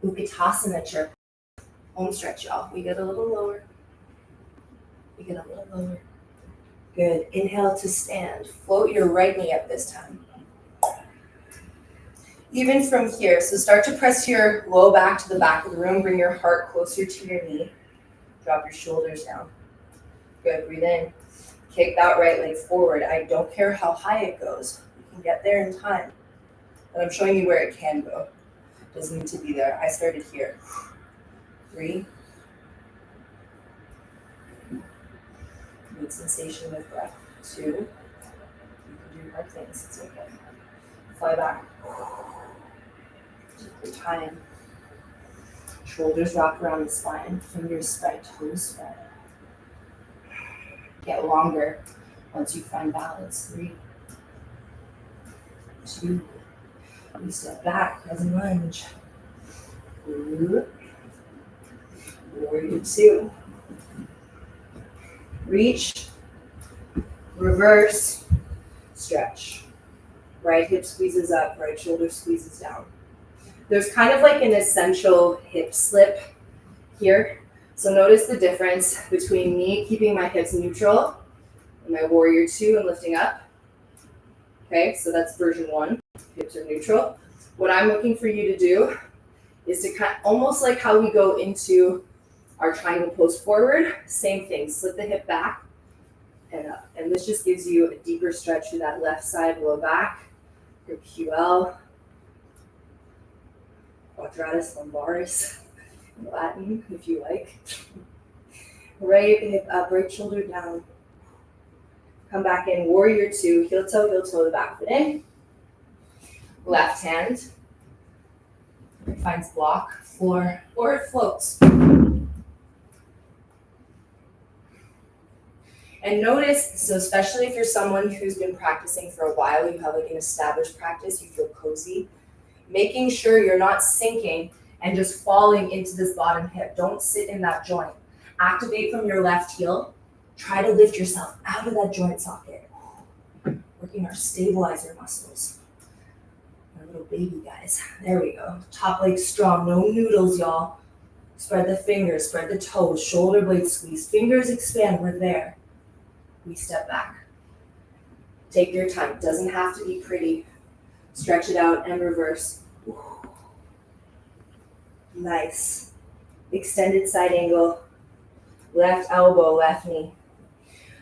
Utkatasana chair. Home stretch, y'all. We get a little lower. We get a little lower. Good. Inhale to stand. Float your right knee up this time. Even from here, so start to press your low back to the back of the room. Bring your heart closer to your knee. Drop your shoulders down. Good. Breathe in. Kick that right leg forward. I don't care how high it goes. You can get there in time. And I'm showing you where it can go. It doesn't need to be there. I started here. 3. Good sensation with breath. 2. You can do hard things. It's okay. Fly back. Take your time. Shoulders wrap around the spine. Fingers spread, toes spread. Get longer once you find balance. 3, 2. We step back as a lunge. Warrior 2. Reach, reverse, stretch. Right hip squeezes up, right shoulder squeezes down. There's kind of like an essential hip slip here. So notice the difference between me keeping my hips neutral and my warrior 2 and lifting up. Okay, so that's version 1. Hips are neutral. What I'm looking for you to do is to kind of, almost like how we go into our triangle pose forward, same thing, slip the hip back and up. And this just gives you a deeper stretch through that left side, low back, your QL, quadratus lumbaris, in Latin, if you like. Right hip up, right shoulder down. Come back in, warrior 2, heel toe, the back foot in. Left hand finds block, floor, or it floats. And notice, so especially if you're someone who's been practicing for a while, you have like an established practice, you feel cozy, making sure you're not sinking and just falling into this bottom hip. Don't sit in that joint. Activate from your left heel Try to lift yourself out of that joint socket. Working our stabilizer muscles. Our little baby guys. There we go. Top leg strong, no noodles, y'all. Spread the fingers, spread the toes, shoulder blades squeeze. Fingers expand, we're there. We step back. Take your time, doesn't have to be pretty. Stretch it out and reverse. Nice. Extended side angle. Left elbow, left knee.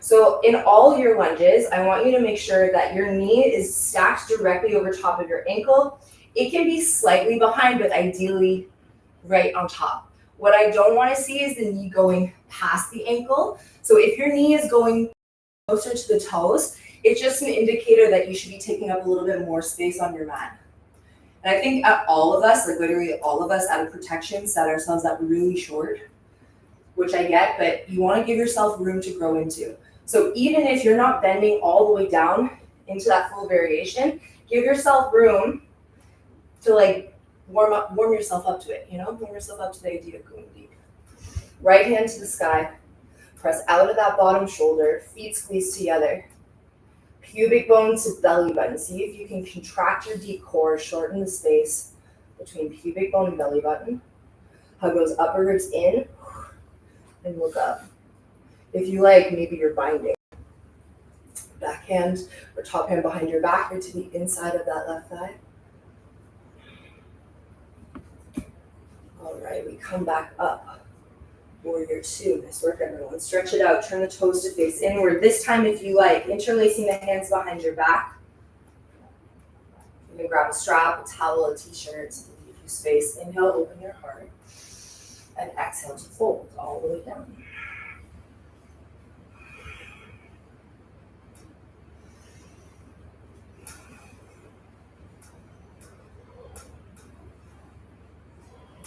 So in all your lunges, I want you to make sure that your knee is stacked directly over top of your ankle. It can be slightly behind, but ideally right on top. What I don't want to see is the knee going past the ankle. So if your knee is going closer to the toes, it's just an indicator that you should be taking up a little bit more space on your mat. And I think all of us, like literally all of us out of protection, set ourselves up really short, which I get, but you want to give yourself room to grow into. So even if you're not bending all the way down into that full variation, give yourself room to like warm yourself up to it, warm yourself up to the idea of going deep. Right hand to the sky, press out of that bottom shoulder, feet squeeze together. Pubic bone to belly button. See if you can contract your deep core, shorten the space between pubic bone and belly button. Hug those upper ribs in and look up. If you like, maybe you're binding. Back hand or top hand behind your back or to the inside of that left thigh. All right, we come back up. Warrior two. Nice work, everyone. Stretch it out. Turn the toes to face inward. This time, if you like, interlacing the hands behind your back. You can grab a strap, a towel, a t-shirt to give you space. Inhale, open your heart. And exhale to fold all the way down.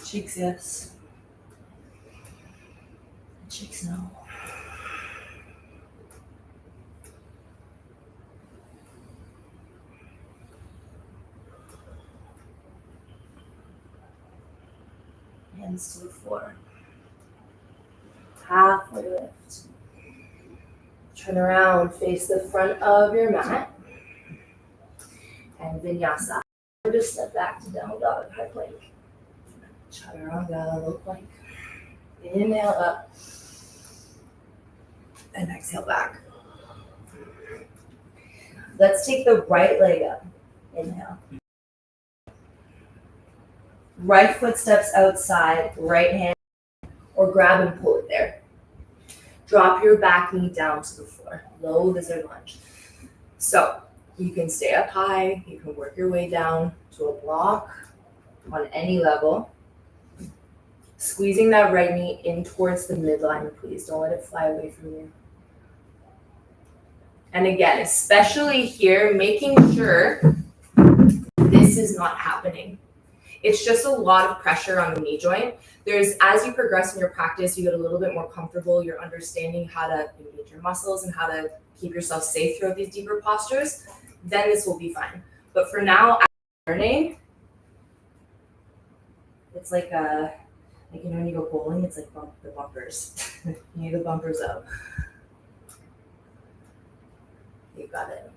Cheeks, yes. Cheeks, no. Hands to the floor. Halfway lift. Turn around, face the front of your mat. And vinyasa. Just step back to down dog, high plank. Chaturanga, low plank. Inhale up. And exhale back. Let's take the right leg up. Inhale. Right foot steps outside, right hand, or grab and pull it there. Drop your back knee down to the floor. Low lizard lunge. So you can stay up high, you can work your way down to a block on any level. Squeezing that right knee in towards the midline, please. Don't let it fly away from you. And again, especially here, making sure this is not happening. It's just a lot of pressure on the knee joint. As you progress in your practice, you get a little bit more comfortable. You're understanding how to engage your muscles and how to keep yourself safe throughout these deeper postures. Then this will be fine. But for now, as you're learning, it's like when you go bowling, it's like the bumpers. You need the bumpers up. You got it.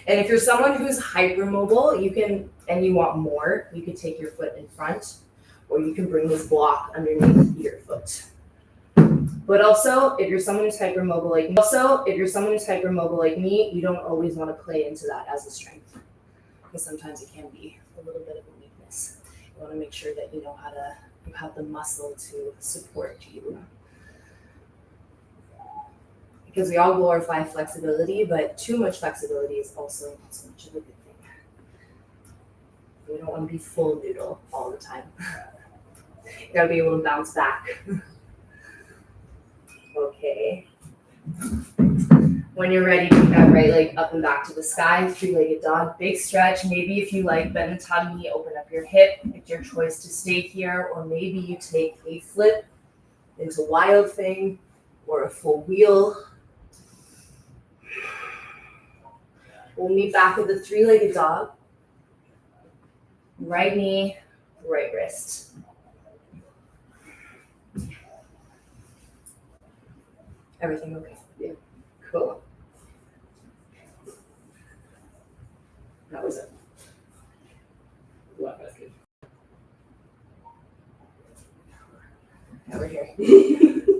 And if you're someone who's hypermobile, you can, and you want more, you could take your foot in front, or you can bring this block underneath your foot. But also, if you're someone who's hypermobile like me, you don't always want to play into that as a strength, because sometimes it can be a little bit of a weakness. You want to make sure that you know how to, you have the muscle to support you. Because we all glorify flexibility, but too much flexibility is also not so much of a good thing. We don't want to be full noodle all the time. You gotta be able to bounce back. Okay. When you're ready, take that right leg up and back to the sky, three-legged dog, big stretch. Maybe if you like, bend the top knee, open up your hip. It's your choice to stay here, or maybe you take a flip into wild thing or a full wheel. We'll meet back with the three-legged dog. Right knee, right wrist. Everything okay? Yeah. Cool. That was it. Left basket. Over here.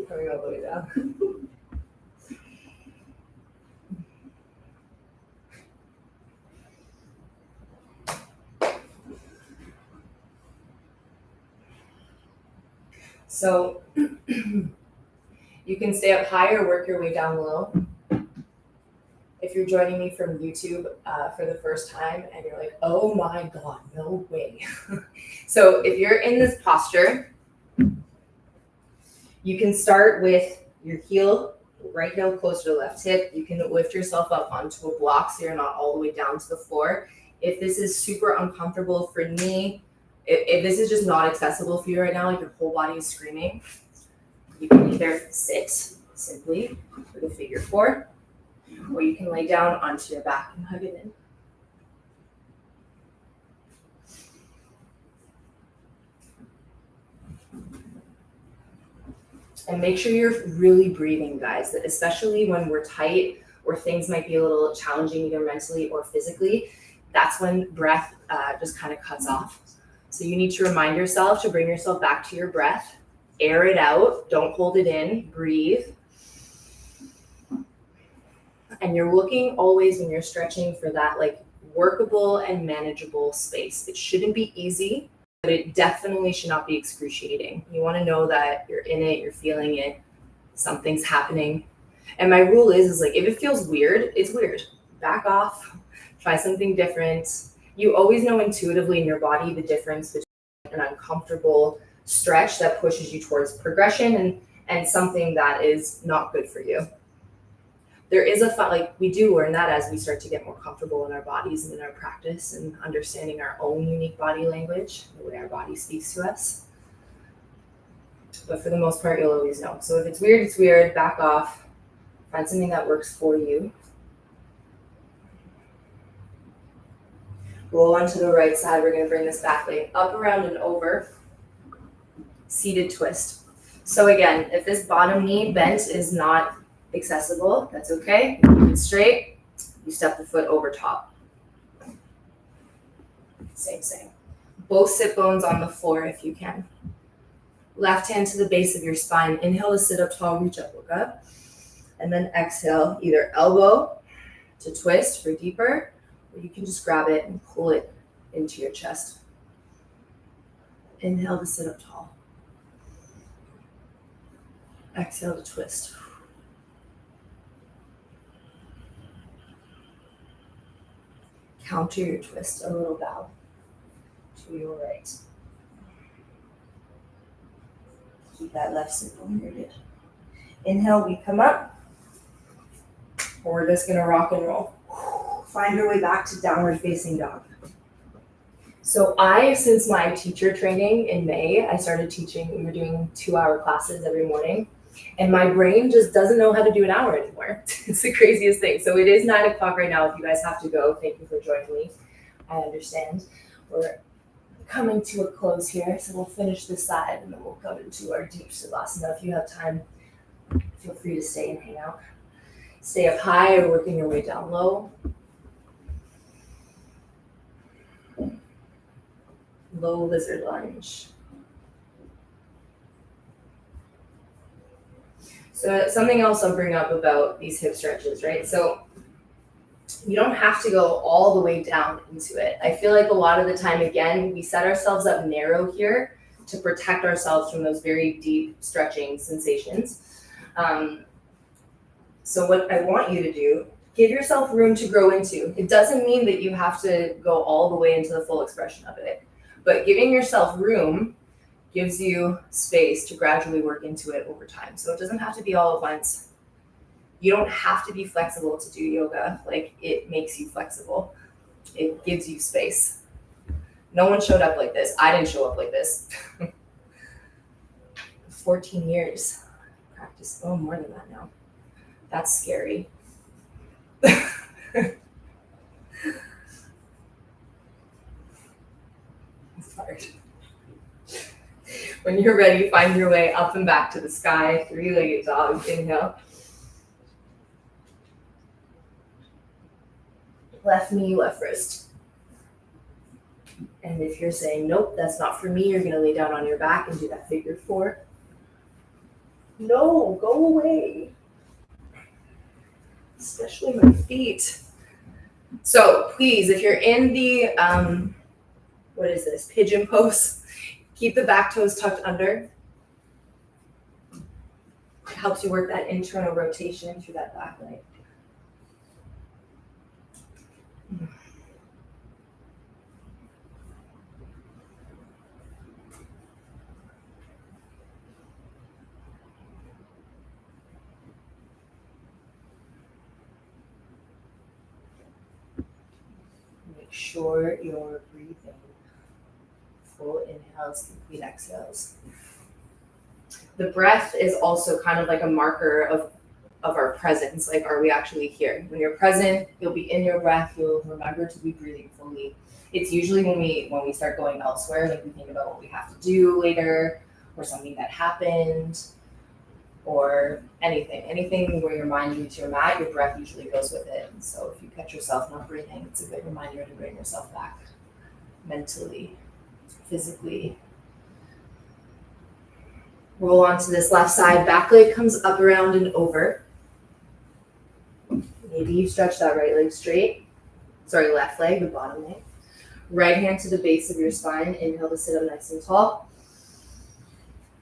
Coming all the way down. So you can stay up high or work your way down low. If you're joining me from YouTube for the first time and you're like, oh my God, no way. So if you're in this posture, you can start with your heel, right heel close to the left hip. You can lift yourself up onto a block so you're not all the way down to the floor. If this is super uncomfortable for me, if this is just not accessible for you right now, like your whole body is screaming, you can either sit simply with a figure four, or you can lay down onto your back and hug it in. And make sure you're really breathing, guys, especially when we're tight or things might be a little challenging either mentally or physically. That's when breath just kind of cuts off. So you need to remind yourself to bring yourself back to your breath, air it out, don't hold it in, breathe. And you're looking always when you're stretching for that like workable and manageable space. It shouldn't be easy, but it definitely should not be excruciating. You want to know that you're in it, you're feeling it, something's happening. And my rule is like, if it feels weird, it's weird. Back off, try something different. You always know intuitively in your body the difference between an uncomfortable stretch that pushes you towards progression and something that is not good for you. There is we do learn that as we start to get more comfortable in our bodies and in our practice and understanding our own unique body language, the way our body speaks to us. But for the most part, you'll always know. So if it's weird, it's weird, back off, find something that works for you. Roll onto the right side. We're gonna bring this back leg up, around, and over. Seated twist. So again, if this bottom knee bent is not accessible, that's okay. Keep it straight. You step the foot over top. Same. Both sit bones on the floor if you can. Left hand to the base of your spine. Inhale to sit up tall, reach up, look up. And then exhale, either elbow to twist for deeper, or you can just grab it and pull it into your chest. Inhale to sit up tall. Exhale to twist. Counter your twist, a little bow to your right. Keep that left sit bone rooted. Inhale, we come up. We're just gonna rock and roll. Find your way back to downward facing dog. So since my teacher training in May, I started teaching, we were doing 2-hour classes every morning. And my brain just doesn't know how to do an hour anymore. It's the craziest thing. So it is 9 o'clock right now. If you guys have to go, thank you for joining me. I understand. We're coming to a close here. So we'll finish this side and then we'll come into our deep Savasana. If you have time, feel free to stay and hang out. Stay up high or working your way down low. Low lizard lunge. So something else I'll bring up about these hip stretches, right? So you don't have to go all the way down into it. I feel like a lot of the time, again, we set ourselves up narrow here to protect ourselves from those very deep stretching sensations. So what I want you to do, give yourself room to grow into. It doesn't mean that you have to go all the way into the full expression of it, but giving yourself room gives you space to gradually work into it over time. So it doesn't have to be all at once. You don't have to be flexible to do yoga. Like, it makes you flexible. It gives you space. No one showed up like this. I didn't show up like this. 14 years practice. Oh, more than that now. That's scary. It's hard. When you're ready, find your way up and back to the sky. 3-legged dog. Inhale. left knee, left wrist. And if you're saying, nope, that's not for me, you're going to lay down on your back and do that figure 4. No, go away. Especially my feet. So please, if you're in the, what is this, pigeon pose, keep the back toes tucked under. It helps you work that internal rotation through that back leg. Make sure you're breathing. Full inhales, complete exhales. The breath is also kind of like a marker of our presence. Like, are we actually here? When you're present, you'll be in your breath. You'll remember to be breathing fully. It's usually when we start going elsewhere, like we think about what we have to do later, or something that happened, or anything where your mind leaves your mat, your breath usually goes with it. And so if you catch yourself not breathing, it's a good reminder to bring yourself back mentally, physically. Roll onto this left side. Back leg comes up, around, and over. Maybe you stretch that right leg straight. Sorry, left leg, the bottom leg. Right hand to the base of your spine. Inhale to sit up nice and tall.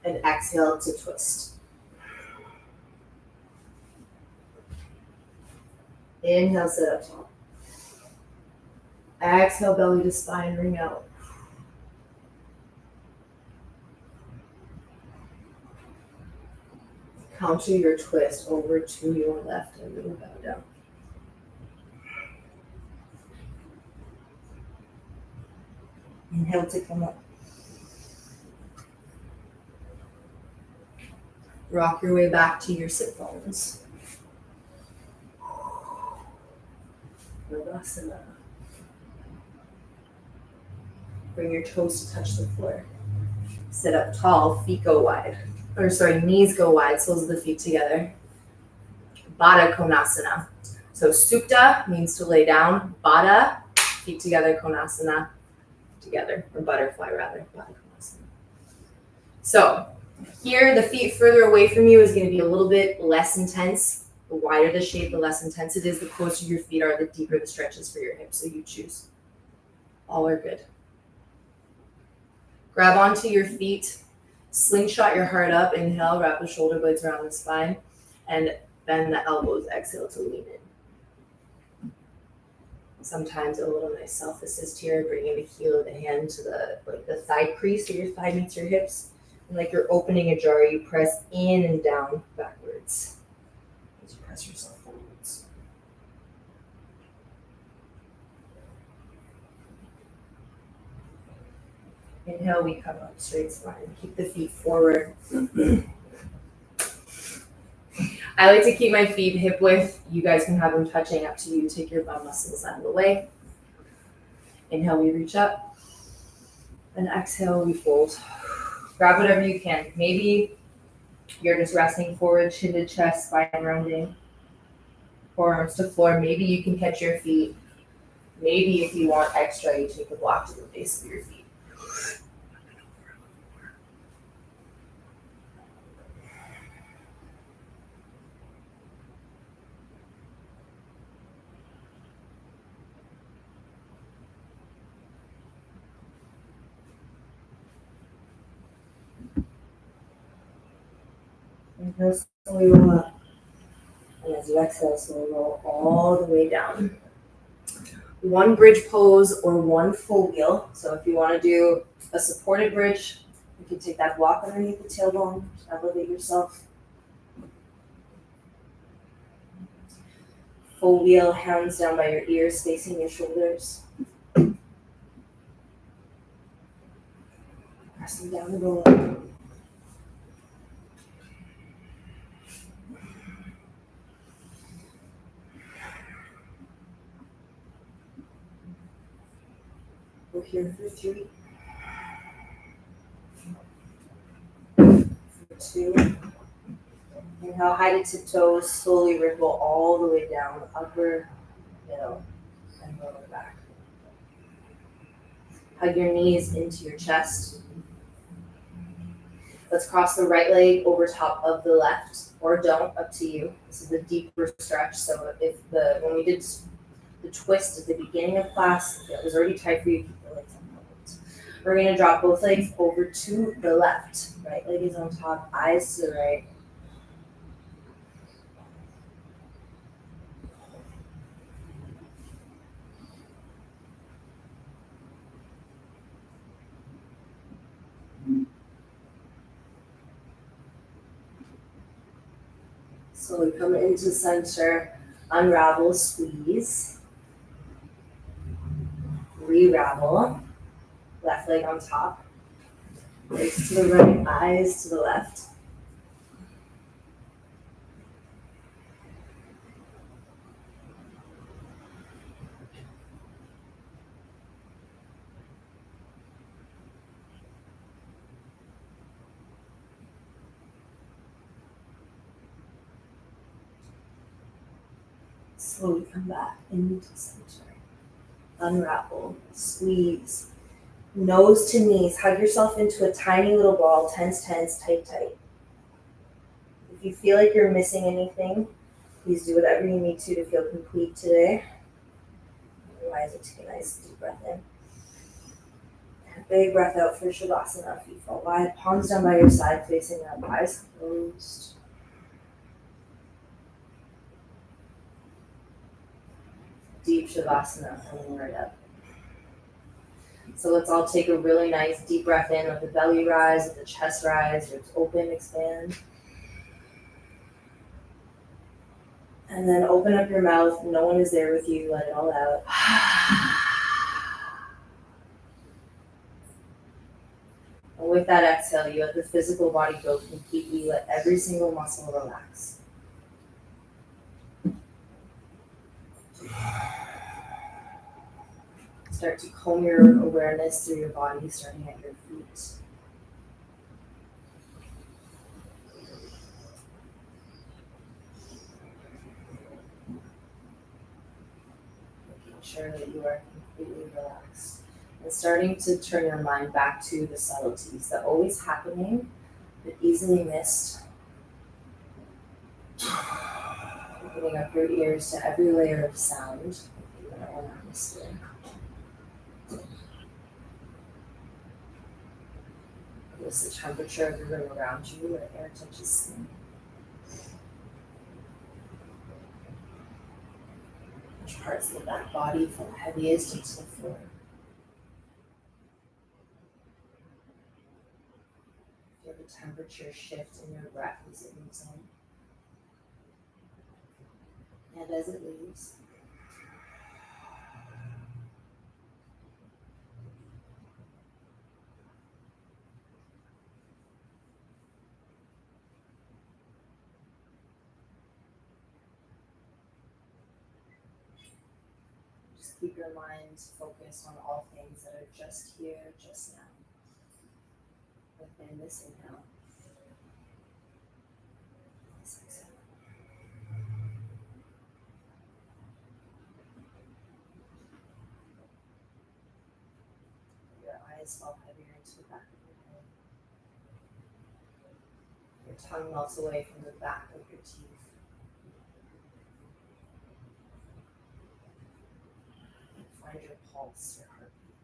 And exhale to twist. Inhale, sit up tall. Exhale, belly to spine, ring out. Counter your twist over to your left and little bow down. Inhale to come up. Rock your way back to your sit bones. Relaxation. Bring your toes to touch the floor. Sit up tall, feet go wide. Knees go wide, soles of the feet together. Baddha Konasana. So Supta means to lay down. Baddha, feet together, Konasana, together, or butterfly rather. Baddha Konasana. So here, the feet further away from you is going to be a little bit less intense. The wider the shape, the less intense it is. The closer your feet are, the deeper the stretches for your hips. So you choose. All are good. Grab onto your feet. Slingshot your heart up. Inhale, wrap the shoulder blades around the spine, and bend the elbows. Exhale to lean in. Sometimes a little nice self-assist here, bringing the heel of the hand to the thigh crease, so your thigh meets your hips. And like you're opening a jar, you press in and down backwards. As you press yourself forwards. Inhale, we come up, straight spine. Keep the feet forward. I like to keep my feet hip width. You guys can have them touching, up to you. Take your bum muscles out of the way. Inhale, we reach up. And exhale, we fold. Grab whatever you can. Maybe you're just resting forward, chin to chest, spine rounding. Forearms to floor. Maybe you can catch your feet. Maybe if you want extra, you take a block to the base of your feet. Inhale, slowly roll up. And as you exhale, slowly roll all the way down. One bridge pose or one full wheel. So if you want to do a supported bridge, you can take that block underneath the tailbone, elevate yourself. Full wheel, hands down by your ears, facing your shoulders. Pressing down and roll up. We're here for 3. For 2. Inhale, high to tiptoes, slowly ripple all the way down, upper, middle, and lower back. Hug your knees into your chest. Let's cross the right leg over top of the left, or don't, up to you. This is the deeper stretch. So when we did the twist at the beginning of class, if it was already tight for you, keep the legs on hold. We're gonna drop both legs over to the left. Right leg is on top, eyes to the right. Slowly come into center, unravel, squeeze, re-ravel, left leg on top, legs to the right, eyes to the left. Slowly come back into center. Unravel, squeeze. Nose to knees. Hug yourself into a tiny little ball. Tense, tense, tight, tight. If you feel like you're missing anything, please do whatever you need to feel complete today. Otherwise, take a nice deep breath in. And a big breath out for Shavasana. Feet fall wide. Palms down by your side, facing up. Eyes closed. Deep Shavasana, coming right up. So let's all take a really nice deep breath in. Let the belly rise, let the chest rise, ribs open, expand. And then open up your mouth. No one is there with you. Let it all out. And with that exhale, you let the physical body go completely. Let every single muscle relax. Start to comb your awareness through your body, starting at your feet. Making sure that you are completely relaxed. And starting to turn your mind back to the subtleties, the always happening, but easily missed. Opening up your ears to every layer of sound in your own atmosphere. Notice the temperature of the room around you, where air touches skin. Which parts of the back body feel heaviest into the floor. Feel the temperature shift in your breath as it moves in. And as it leaves. Just keep your mind focused on all things that are just here, just now. Within this inhale. This exhale. Your eyes fall heavier into the back of your head. Your tongue melts away from the back of your teeth. Find your pulse, your heartbeat.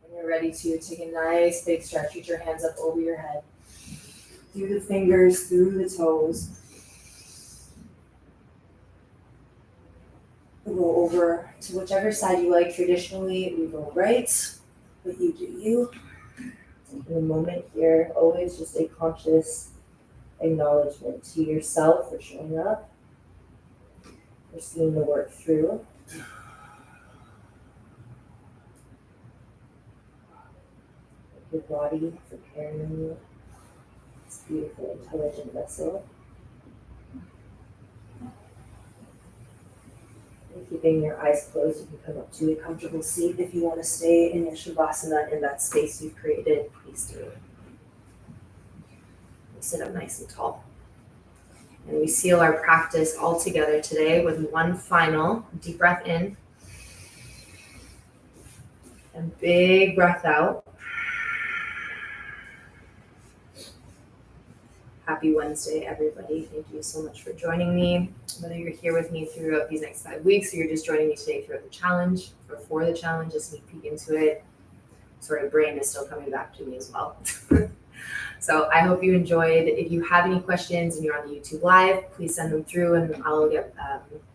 When you're ready to, take a nice big stretch. Reach your hands up over your head. Through the fingers, through the toes. We'll go over to whichever side you like. Traditionally, we go right, but you do you. In the moment here, always just a conscious acknowledgement to yourself for showing up, for seeing the work through. Your body for carrying you. This beautiful, intelligent vessel. And keeping your eyes closed, you can come up to a comfortable seat. If you want to stay in your Shavasana in that space you've created, please do. Sit up nice and tall. And we seal our practice all together today with one final deep breath in and big breath out. Happy Wednesday, everybody. Thank you so much for joining me. Whether you're here with me throughout these next 5 weeks or you're just joining me today throughout the challenge or for the challenge, a sneak peek into it. Sorry, brain is still coming back to me as well. So I hope you enjoyed. If you have any questions and you're on the YouTube Live, please send them through and I'll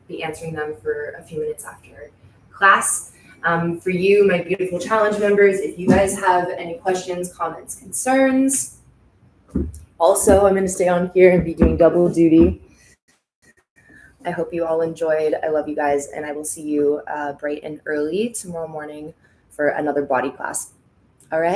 be answering them for a few minutes after class. For you, my beautiful challenge members, if you guys have any questions, comments, concerns, also I'm going to stay on here and be doing double duty. I hope you all enjoyed. I love you guys, and I will see you bright and early tomorrow morning for another body class.